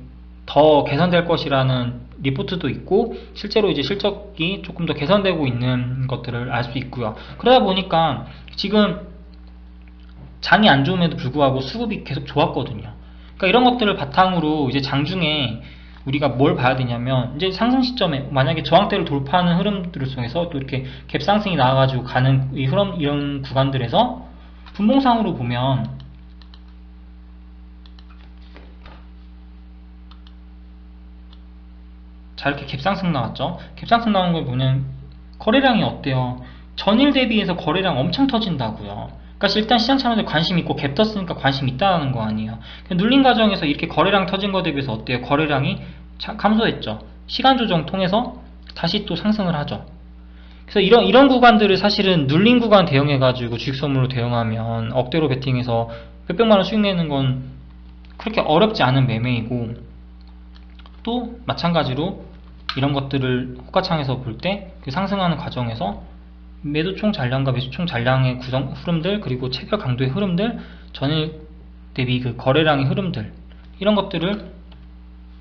더 개선될 것이라는 리포트도 있고 실제로 이제 실적이 조금 더 개선되고 있는 것들을 알 수 있고요. 그러다 보니까 지금 장이 안 좋음에도 불구하고 수급이 계속 좋았거든요. 그러니까 이런 것들을 바탕으로 이제 장중에 우리가 뭘 봐야 되냐면 이제 상승 시점에 만약에 저항대를 돌파하는 흐름들을 통해서 또 이렇게 갭상승이 나와가지고 가는 이 흐름 이런 구간들에서 분봉상으로 보면 자 이렇게 갭상승 나왔죠. 갭상승 나온 걸 보면 거래량이 어때요? 전일 대비해서 거래량 엄청 터진다고요. 그러니까 일단 시장 참여들 관심 있고 갭 떴으니까 관심 있다는 거 아니에요. 눌린 과정에서 이렇게 거래량 터진 거에 대비해서 어때요? 거래량이 감소했죠. 시간 조정 통해서 다시 또 상승을 하죠. 그래서 이런 구간들을 사실은 눌린 구간 대응해 가지고 주식 선물로 대응하면 억대로 베팅해서 몇백만원 수익 내는 건 그렇게 어렵지 않은 매매이고 또 마찬가지로 이런 것들을 호가창에서 볼 때 그 상승하는 과정에서 매도 총 잔량과 매수 총 잔량의 구성 흐름들 그리고 체결 강도의 흐름들 전일 대비 그 거래량의 흐름들 이런 것들을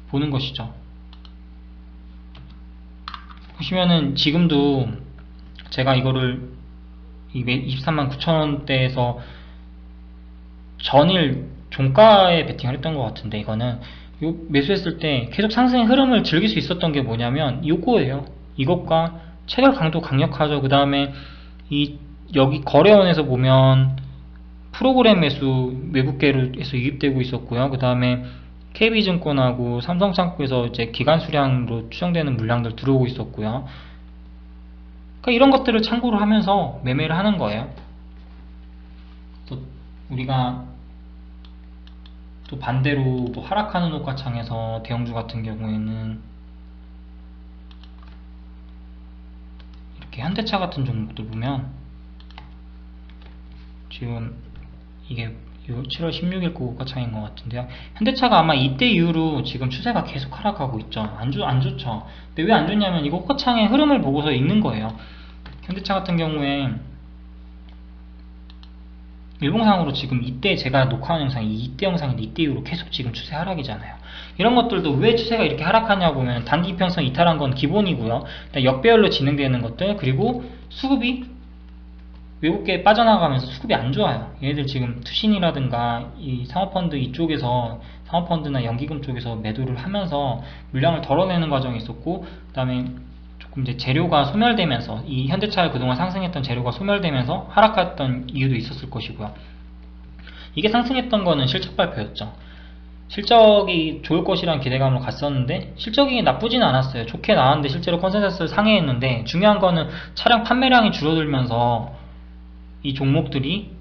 보는 것이죠. 보시면은 지금도 제가 이거를 239,000원대에서 전일 종가에 베팅을 했던 것 같은데 이거는 매수했을 때 계속 상승의 흐름을 즐길 수 있었던 게 뭐냐면 이거예요. 이것과 체결 강도 강력하죠. 그 다음에 이 여기 거래원에서 보면 프로그램 매수 외국계에서 유입되고 있었고요. 그 다음에 KB증권하고 삼성창구에서 이제 기간 수량으로 추정되는 물량들 들어오고 있었고요. 그러니까 이런 것들을 참고를 하면서 매매를 하는 거예요. 그래서 우리가 또 반대로 뭐 하락하는 호가창에서 대형주 같은 경우에는 이렇게 현대차 같은 종목들 보면 지금 이게 7월 16일 거 호가창인 것 같은데요. 현대차가 아마 이때 이후로 지금 추세가 계속 하락하고 있죠. 안 좋죠. 근데 왜 안 좋냐면 이거 호가창의 흐름을 보고서 읽는 거예요. 현대차 같은 경우에 일봉상으로 지금 이때 제가 녹화한 영상이 이때 영상인데 이때 이후로 계속 지금 추세 하락이잖아요. 이런 것들도 왜 추세가 이렇게 하락하냐 보면 단기 이평선 이탈한 건 기본이고요. 역배열로 진행되는 것들, 그리고 수급이 외국계에 빠져나가면서 수급이 안 좋아요. 얘네들 지금 투신이라든가 이 사모펀드 이쪽에서 사모펀드나 연기금 쪽에서 매도를 하면서 물량을 덜어내는 과정이 있었고, 그 다음에 조금 이제 재료가 소멸되면서 이 현대차가 그동안 상승했던 재료가 소멸되면서 하락했던 이유도 있었을 것이고요. 이게 상승했던 거는 실적 발표였죠. 실적이 좋을 것이라는 기대감으로 갔었는데 실적이 나쁘진 않았어요. 좋게 나왔는데 실제로 컨센서스를 상회했는데, 중요한 거는 차량 판매량이 줄어들면서 이 종목들이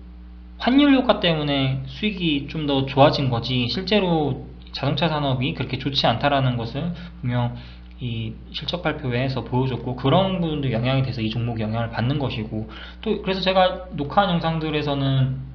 환율 효과 때문에 수익이 좀 더 좋아진 거지, 실제로 자동차 산업이 그렇게 좋지 않다라는 것을 분명 이 실적 발표회에서 보여줬고, 그런 부분도 영향이 돼서 이 종목이 영향을 받는 것이고, 또 그래서 제가 녹화한 영상들에서는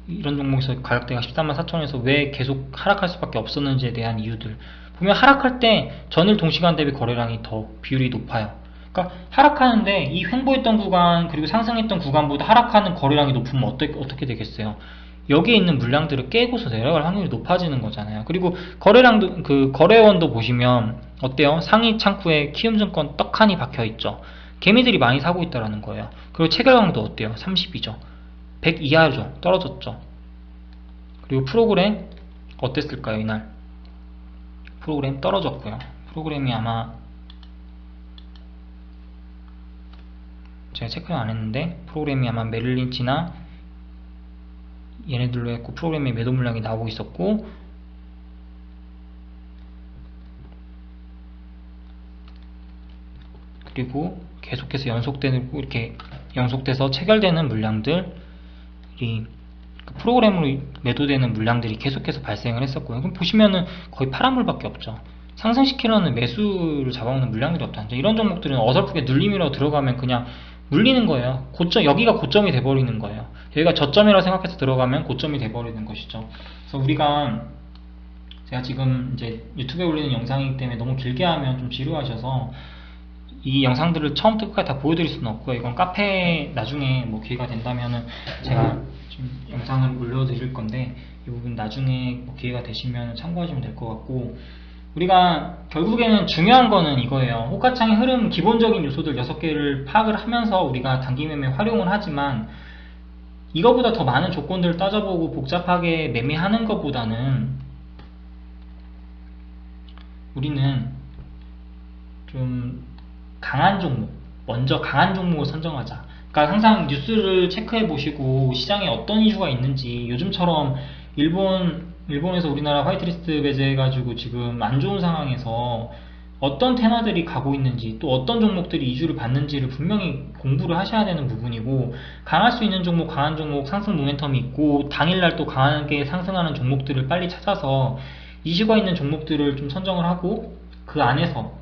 이런 종목에서 가격대가 134,000원에서 왜 계속 하락할 수밖에 없었는지에 대한 이유들 보면, 하락할 때 전일 동시간 대비 거래량이 더 비율이 높아요. 그러니까 하락하는데 이 횡보했던 구간 그리고 상승했던 구간보다 하락하는 거래량이 높으면 어떻게 되겠어요? 여기에 있는 물량들을 깨고서 내려갈 확률이 높아지는 거잖아요. 그리고 거래량도, 그 거래원도 보시면 어때요? 상위 창구에 키움증권 떡하니 박혀있죠. 개미들이 많이 사고 있다는 거예요. 그리고 체결강도 어때요? 30이죠. 100 이하죠. 떨어졌죠. 그리고 프로그램 어땠을까요? 이날 프로그램 떨어졌고요. 프로그램이 아마 제가 체크를 안 했는데 프로그램이 아마 메릴린치나 얘네들로 했고, 프로그램의 매도 물량이 나오고 있었고, 그리고 계속해서 이렇게 연속돼서 체결되는 물량들이, 프로그램으로 매도되는 물량들이 계속해서 발생을 했었고요. 그럼 보시면은 거의 파란물밖에 없죠. 상승시키려는 매수를 잡아먹는 물량들이 없다는 점. 이런 종목들은 어설프게 눌림이라고 들어가면 그냥 물리는 거예요. 여기가 고점이 돼버리는 거예요. 여기가 저점이라고 생각해서 들어가면 고점이 돼버리는 것이죠. 그래서 제가 지금 이제 유튜브에 올리는 영상이기 때문에 너무 길게 하면 좀 지루하셔서 이 영상들을 처음부터 끝까지 다 보여드릴 수는 없고요. 이건 카페에 나중에 뭐 기회가 된다면은 제가 좀 영상을 올려드릴 건데, 이 부분 나중에 뭐 기회가 되시면 참고하시면 될 것 같고, 우리가 결국에는 중요한 거는 이거예요. 호가창의 흐름 기본적인 요소들 6개를 파악을 하면서 우리가 단기 매매 활용을 하지만, 이거보다 더 많은 조건들을 따져보고 복잡하게 매매하는 것보다는 우리는 좀 강한 종목, 먼저 강한 종목을 선정하자. 그러니까 항상 뉴스를 체크해 보시고 시장에 어떤 이슈가 있는지, 요즘처럼 일본에서 우리나라 화이트리스트 배제해가지고 지금 안 좋은 상황에서 어떤 테마들이 가고 있는지, 또 어떤 종목들이 이슈를 받는지를 분명히 공부를 하셔야 되는 부분이고, 강할 수 있는 종목, 강한 종목, 상승 모멘텀이 있고 당일날 또 강하게 상승하는 종목들을 빨리 찾아서 이슈가 있는 종목들을 좀 선정을 하고, 그 안에서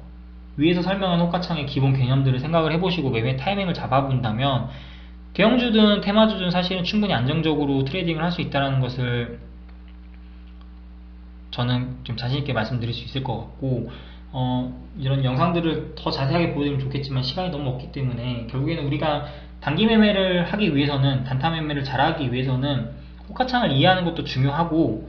위에서 설명한 호가창의 기본 개념들을 생각을 해보시고 매매 타이밍을 잡아본다면, 대형주든 테마주든 사실은 충분히 안정적으로 트레이딩을 할 수 있다는 것을 저는 좀 자신있게 말씀드릴 수 있을 것 같고, 이런 영상들을 더 자세하게 보여드리면 좋겠지만 시간이 너무 없기 때문에, 결국에는 우리가 단기 매매를 하기 위해서는, 단타 매매를 잘하기 위해서는 호가창을 이해하는 것도 중요하고,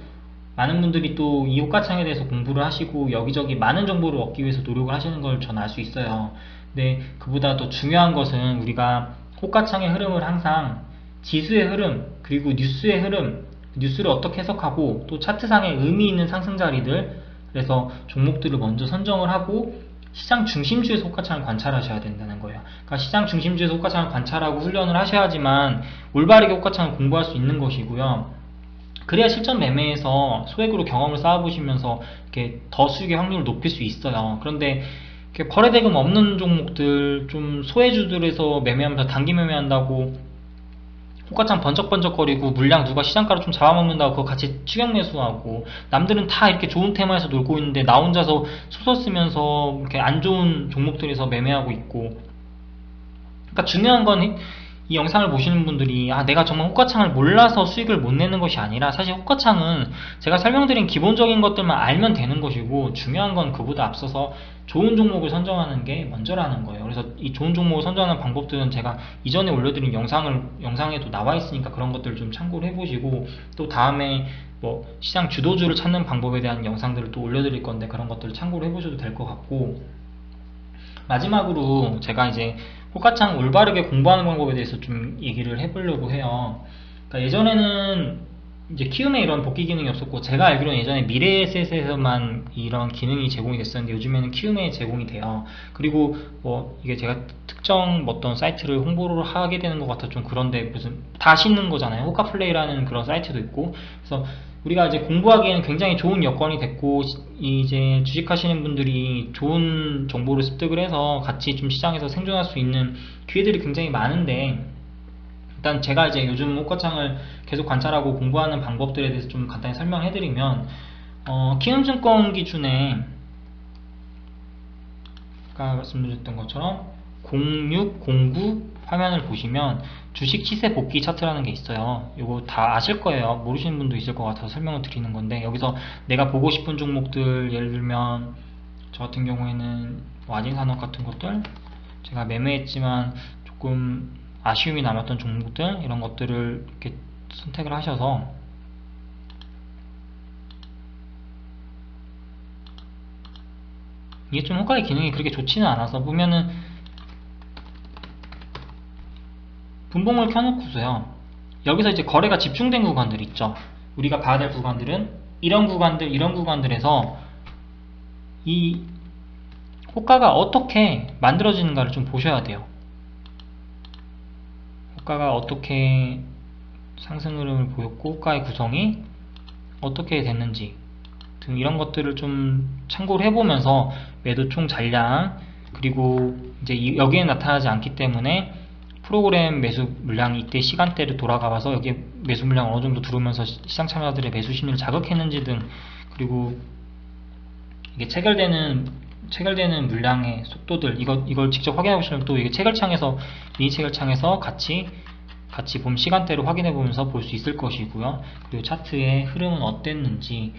많은 분들이 또 이 호가창에 대해서 공부를 하시고 여기저기 많은 정보를 얻기 위해서 노력을 하시는 걸 전 알 수 있어요. 근데 그보다 더 중요한 것은, 우리가 호가창의 흐름을 항상 지수의 흐름, 그리고 뉴스의 흐름, 뉴스를 어떻게 해석하고 또 차트상에 의미 있는 상승 자리들, 그래서 종목들을 먼저 선정을 하고 시장 중심주에서 호가창을 관찰하셔야 된다는 거예요. 그러니까 시장 중심주에서 호가창을 관찰하고 훈련을 하셔야지만 올바르게 호가창을 공부할 수 있는 것이고요. 그래야 실전 매매에서 소액으로 경험을 쌓아보시면서 이렇게 더 수익의 확률을 높일 수 있어요. 그런데 거래대금 없는 종목들, 좀 소외주들에서 매매하면서 단기 매매한다고 호가창 번쩍번쩍거리고 물량 누가 시장가로 좀 잡아먹는다고 그거 같이 추격 매수하고, 남들은 다 이렇게 좋은 테마에서 놀고 있는데 나 혼자서 소설 쓰면서 이렇게 안 좋은 종목들에서 매매하고 있고. 그러니까 중요한 건 이 영상을 보시는 분들이 내가 정말 호가창을 몰라서 수익을 못 내는 것이 아니라, 사실 호가창은 제가 설명드린 기본적인 것들만 알면 되는 것이고, 중요한 건 그보다 앞서서 좋은 종목을 선정하는 게 먼저라는 거예요. 그래서 이 좋은 종목을 선정하는 방법들은 제가 이전에 올려드린 영상에도 나와 있으니까 그런 것들을 좀 참고를 해보시고, 또 다음에 뭐 시장 주도주를 찾는 방법에 대한 영상들을 또 올려드릴 건데 그런 것들을 참고를 해보셔도 될 것 같고, 마지막으로 제가 이제 호가창 올바르게 공부하는 방법에 대해서 좀 얘기를 해보려고 해요. 그러니까 예전에는 이제 키움에 이런 복귀 기능이 없었고, 제가 알기로는 예전에 미래에셋에서만 이런 기능이 제공이 됐었는데 요즘에는 키움에 제공이 돼요. 그리고 뭐 이게 제가 특정 어떤 사이트를 홍보를 하게 되는 것 같아 좀 그런데, 무슨 다 씻는 거잖아요. 호가플레이라는 그런 사이트도 있고. 그래서 우리가 이제 공부하기에는 굉장히 좋은 여건이 됐고, 이제 주식하시는 분들이 좋은 정보를 습득을 해서 같이 좀 시장에서 생존할 수 있는 기회들이 굉장히 많은데, 일단 제가 이제 요즘 호가창을 계속 관찰하고 공부하는 방법들에 대해서 좀 간단히 설명해드리면, 키움증권 기준에 아까 말씀드렸던 것처럼 0609 화면을 보시면 주식 시세 복귀 차트라는 게 있어요. 이거 다 아실 거예요. 모르시는 분도 있을 것 같아서 설명을 드리는 건데, 여기서 내가 보고 싶은 종목들, 예를 들면 저 같은 경우에는 와진산업 같은 것들, 제가 매매했지만 조금 아쉬움이 남았던 종목들, 이런 것들을 이렇게 선택을 하셔서 이게 좀 호가의 기능이 그렇게 좋지는 않아서, 보면은 분봉을 켜놓고서요, 여기서 이제 거래가 집중된 구간들 있죠. 우리가 봐야 될 구간들은 이런 구간들에서 이 호가가 어떻게 만들어지는가를 좀 보셔야 돼요. 호가가 어떻게 상승 흐름을 보였고 호가의 구성이 어떻게 됐는지 등 이런 것들을 좀 참고를 해보면서 매도 총 잔량, 그리고 이제 여기에 나타나지 않기 때문에 프로그램 매수 물량이 이때 시간대를 돌아가봐서 여기에 매수 물량 어느 정도 들어오면서 시장 참여자들의 매수 심리를 자극했는지 등, 그리고 이게 체결되는 물량의 속도들, 이걸 직접 확인해 보시면, 또 이게 체결창에서 미니 체결창에서 같이 봄 시간대를 확인해 보면서 볼 수 있을 것이고요. 그리고 차트의 흐름은 어땠는지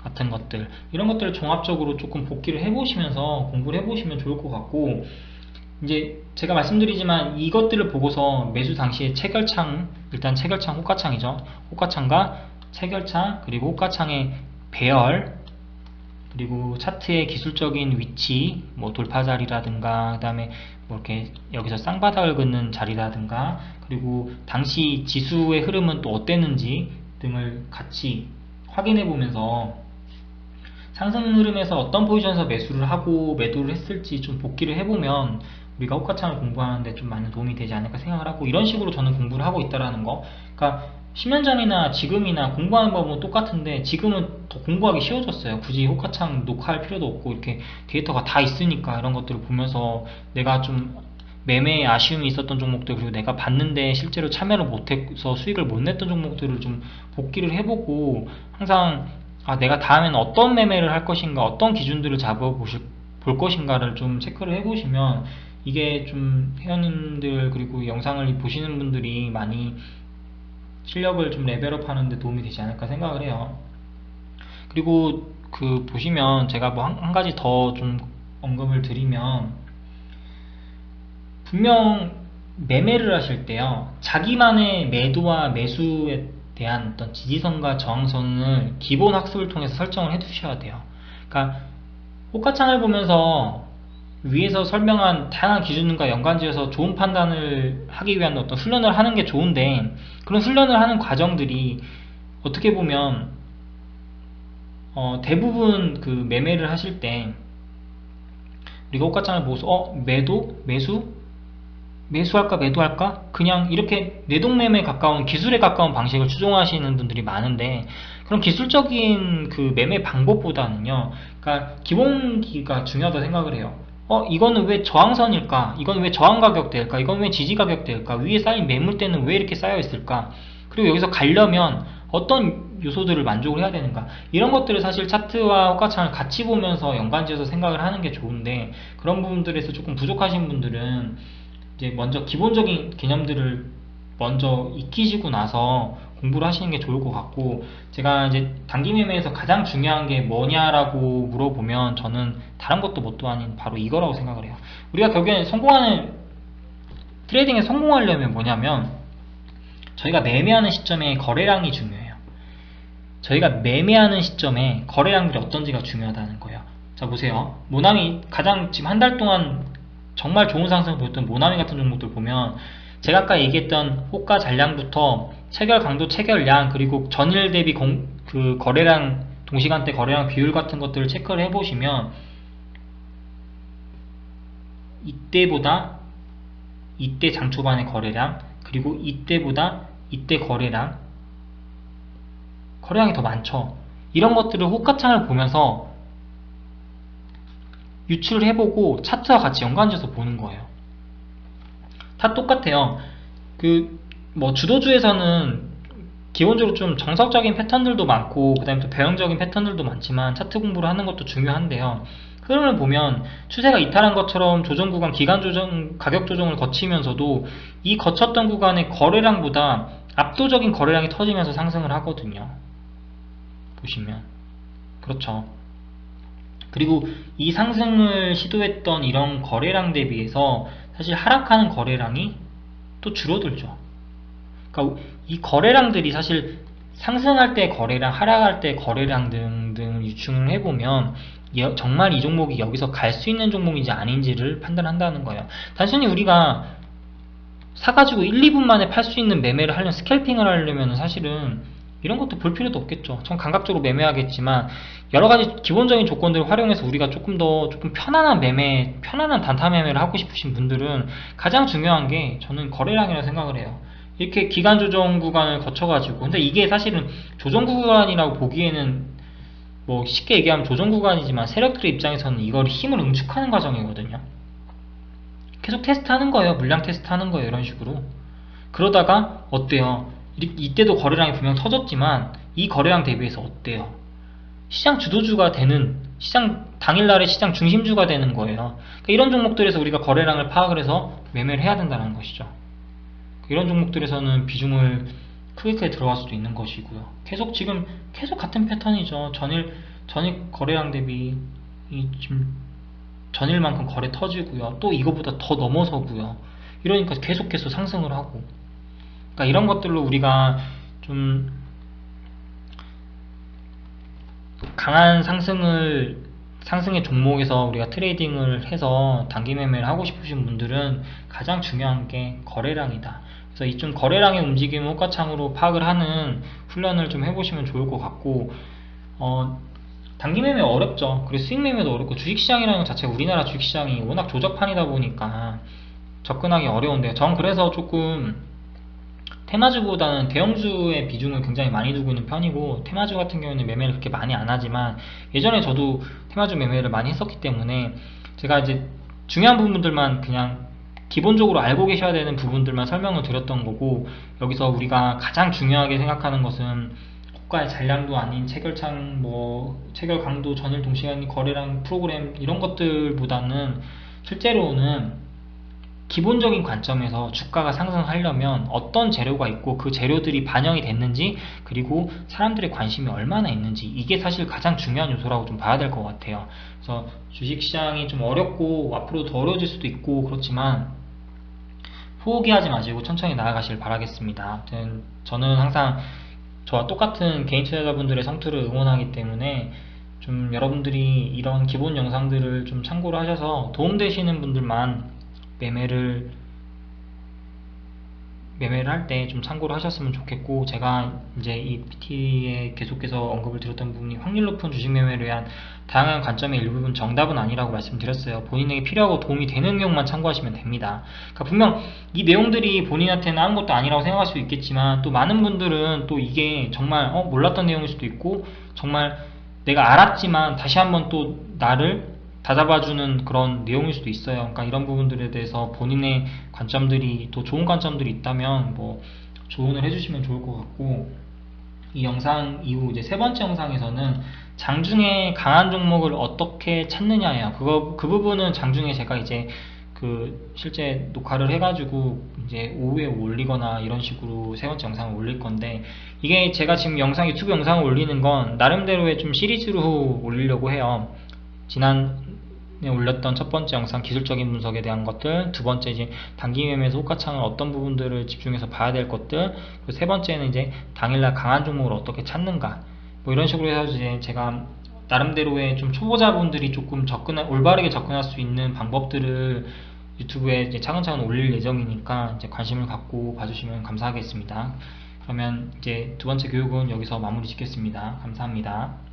같은 것들, 이런 것들을 종합적으로 조금 복기를 해보시면서 공부를 해보시면 좋을 것 같고, 이제 제가 말씀드리지만 이것들을 보고서 매수 당시에 체결창, 일단 체결창 호가창이죠. 호가창과 체결창, 그리고 호가창의 배열, 그리고 차트의 기술적인 위치, 뭐 돌파 자리라든가, 그 다음에 뭐 이렇게 여기서 쌍바닥을 긋는 자리라든가, 그리고 당시 지수의 흐름은 또 어땠는지 등을 같이 확인해 보면서 상승 흐름에서 어떤 포지션에서 매수를 하고 매도를 했을지 좀 복기를 해보면 우리가 호가창을 공부하는데 좀 많은 도움이 되지 않을까 생각을 하고, 이런 식으로 저는 공부를 하고 있다라는 거. 그러니까 10년 전이나 지금이나 공부하는 법은 똑같은데 지금은 더 공부하기 쉬워졌어요. 굳이 호가창 녹화할 필요도 없고 이렇게 데이터가 다 있으니까 이런 것들을 보면서 내가 좀 매매에 아쉬움이 있었던 종목들, 그리고 내가 봤는데 실제로 참여를 못해서 수익을 못 냈던 종목들을 좀 복기를 해보고, 항상 내가 다음에는 어떤 매매를 할 것인가, 어떤 기준들을 볼 것인가를 좀 체크를 해보시면, 이게 좀 회원님들 그리고 영상을 보시는 분들이 많이 실력을 좀 레벨업 하는데 도움이 되지 않을까 생각을 해요. 그리고 보시면 제가 뭐 한 가지 더 좀 언급을 드리면, 분명 매매를 하실 때요, 자기만의 매도와 매수에 대한 어떤 지지선과 저항선을 기본 학습을 통해서 설정을 해 두셔야 돼요. 그러니까 호가창을 보면서 위에서 설명한 다양한 기준과 연관지어서 좋은 판단을 하기 위한 어떤 훈련을 하는 게 좋은데, 그런 훈련을 하는 과정들이 어떻게 보면 대부분 그 매매를 하실 때 우리가 호가창을 보고서 매수할까 매도할까 그냥 이렇게 내동매매에 가까운 기술에 가까운 방식을 추종하시는 분들이 많은데, 그런 기술적인 그 매매 방법보다는요, 그러니까 기본기가 중요하다고 생각을 해요. 이거는 왜 저항선일까? 이건 왜 저항 가격대일까? 이건 왜 지지 가격대일까? 위에 쌓인 매물대는 왜 이렇게 쌓여 있을까? 그리고 여기서 가려면 어떤 요소들을 만족을 해야 되는가? 이런 것들을 사실 차트와 호가창을 같이 보면서 연관지어서 생각을 하는 게 좋은데, 그런 부분들에서 조금 부족하신 분들은 이제 먼저 기본적인 개념들을 먼저 익히시고 나서 공부를 하시는 게 좋을 것 같고, 제가 이제 단기 매매에서 가장 중요한 게 뭐냐라고 물어보면 저는 다른 것도 뭣도 아닌 바로 이거라고 생각을 해요. 우리가 결국엔 트레이딩에 성공하려면 뭐냐면, 저희가 매매하는 시점에 거래량이 중요해요. 저희가 매매하는 시점에 거래량들이 어떤지가 중요하다는 거예요. 자, 보세요. 모나미 가장 지금 한 달 동안 정말 좋은 상승을 보였던 모나미 같은 종목들 보면, 제가 아까 얘기했던 호가 잔량부터 체결 강도, 체결량, 그리고 전일 대비 그 거래량, 동시간대 거래량 비율 같은 것들을 체크를 해보시면, 이때보다 이때 장 초반의 거래량, 그리고 이때보다 이때 거래량이 더 많죠. 이런 것들을 호가창을 보면서 유출을 해보고 차트와 같이 연관지어서 보는 거예요. 다 똑같아요. 주도주에서는 기본적으로 좀 정석적인 패턴들도 많고, 그 다음에 또 배형적인 패턴들도 많지만 차트 공부를 하는 것도 중요한데요. 흐름을 보면 추세가 이탈한 것처럼 조정 구간, 기간 조정, 가격 조정을 거치면서도 이 거쳤던 구간의 거래량보다 압도적인 거래량이 터지면서 상승을 하거든요. 보시면. 그렇죠. 그리고 이 상승을 시도했던 이런 거래량 대비해서 사실 하락하는 거래량이 또 줄어들죠. 그러니까 이 거래량들이 사실 상승할 때 거래량, 하락할 때 거래량 등등 유충을 해보면 정말 이 종목이 여기서 갈 수 있는 종목인지 아닌지를 판단한다는 거예요. 단순히 우리가 사가지고 1, 2분 만에 팔 수 있는 매매를 하려면, 스캘핑을 하려면 사실은 이런 것도 볼 필요도 없겠죠. 전 감각적으로 매매하겠지만 여러가지 기본적인 조건들을 활용해서 우리가 조금 편안한 편안한 단타 매매를 하고 싶으신 분들은 가장 중요한 게 저는 거래량이라고 생각을 해요. 이렇게 기간 조정 구간을 거쳐가지고, 근데 이게 사실은 조정 구간이라고 보기에는 뭐 쉽게 얘기하면 조정 구간이지만 세력들의 입장에서는 이걸 힘을 응축하는 과정이거든요. 계속 테스트하는 거예요. 물량 테스트하는 거예요. 이런 식으로. 그러다가 어때요? 이때도 거래량이 분명 터졌지만 이 거래량 대비해서 어때요? 시장 주도주가 되는, 당일날의 시장 중심주가 되는 거예요. 그러니까 이런 종목들에서 우리가 거래량을 파악을 해서 매매를 해야 된다는 것이죠. 이런 종목들에서는 비중을 크게 들어갈 수도 있는 것이고요. 계속 같은 패턴이죠. 전일 거래량 대비 지금 전일만큼 거래 터지고요. 또 이거보다 더 넘어서고요. 이러니까 계속해서 상승을 하고. 그러니까 이런 것들로 우리가 좀 강한 상승의 종목에서 우리가 트레이딩을 해서 단기 매매를 하고 싶으신 분들은 가장 중요한 게 거래량이다. 그래서 이 좀 거래량의 움직임을 호가창으로 파악을 하는 훈련을 좀 해보시면 좋을 것 같고, 단기 매매 어렵죠. 그리고 수익 매매도 어렵고, 주식시장이라는 것 자체가 우리나라 주식시장이 워낙 조작판이다 보니까 접근하기 어려운데요. 전 그래서 조금 테마주보다는 대형주의 비중을 굉장히 많이 두고 있는 편이고, 테마주 같은 경우는 매매를 그렇게 많이 안 하지만 예전에 저도 테마주 매매를 많이 했었기 때문에 제가 이제 중요한 부분들만, 그냥 기본적으로 알고 계셔야 되는 부분들만 설명을 드렸던 거고, 여기서 우리가 가장 중요하게 생각하는 것은 호가의 잔량도 아닌 체결창, 체결 강도, 전일 동시간 거래량 프로그램, 이런 것들보다는 실제로는 기본적인 관점에서 주가가 상승하려면 어떤 재료가 있고 그 재료들이 반영이 됐는지, 그리고 사람들의 관심이 얼마나 있는지, 이게 사실 가장 중요한 요소라고 좀 봐야 될 것 같아요. 그래서 주식시장이 좀 어렵고 앞으로 더 어려워질 수도 있고 그렇지만 포기하지 마시고 천천히 나아가길 바라겠습니다. 아무튼 저는 항상 저와 똑같은 개인 투자자분들의 성투를 응원하기 때문에 좀 여러분들이 이런 기본 영상들을 좀 참고를 하셔서 도움되시는 분들만 매매를 매매를 할 때 좀 참고를 하셨으면 좋겠고, 제가 이제 이 PT에 계속해서 언급을 드렸던 부분이 확률 높은 주식 매매를 위한 다양한 관점의 일부분 정답은 아니라고 말씀드렸어요. 본인에게 필요하고 도움이 되는 내용만 참고하시면 됩니다. 그러니까 분명 이 내용들이 본인한테는 아무것도 아니라고 생각할 수 있겠지만, 또 많은 분들은 또 이게 정말 몰랐던 내용일 수도 있고, 정말 내가 알았지만 다시 한번 또 나를 다잡아주는 그런 내용일 수도 있어요. 그러니까 이런 부분들에 대해서 본인의 관점들이 또 좋은 관점들이 있다면 뭐 조언을 해주시면 좋을 것 같고, 이 영상 이후 이제 세 번째 영상에서는 장중에 강한 종목을 어떻게 찾느냐예요. 그 부분은 장중에 제가 이제 그 실제 녹화를 해가지고 이제 오후에 올리거나 이런 식으로 세 번째 영상을 올릴 건데, 이게 제가 지금 유튜브 영상을 올리는 건 나름대로의 좀 시리즈로 올리려고 해요. 지난에 올렸던 첫 번째 영상 기술적인 분석에 대한 것들, 두 번째 이제 단기 매매에서 호가창을 어떤 부분들을 집중해서 봐야 될 것들, 그리고 세 번째는 이제 당일날 강한 종목을 어떻게 찾는가, 뭐 이런 식으로 해서 이제 제가 나름대로의 좀 초보자분들이 조금 올바르게 접근할 수 있는 방법들을 유튜브에 이제 차근차근 올릴 예정이니까 이제 관심을 갖고 봐주시면 감사하겠습니다. 그러면 이제 두 번째 교육은 여기서 마무리 짓겠습니다. 감사합니다.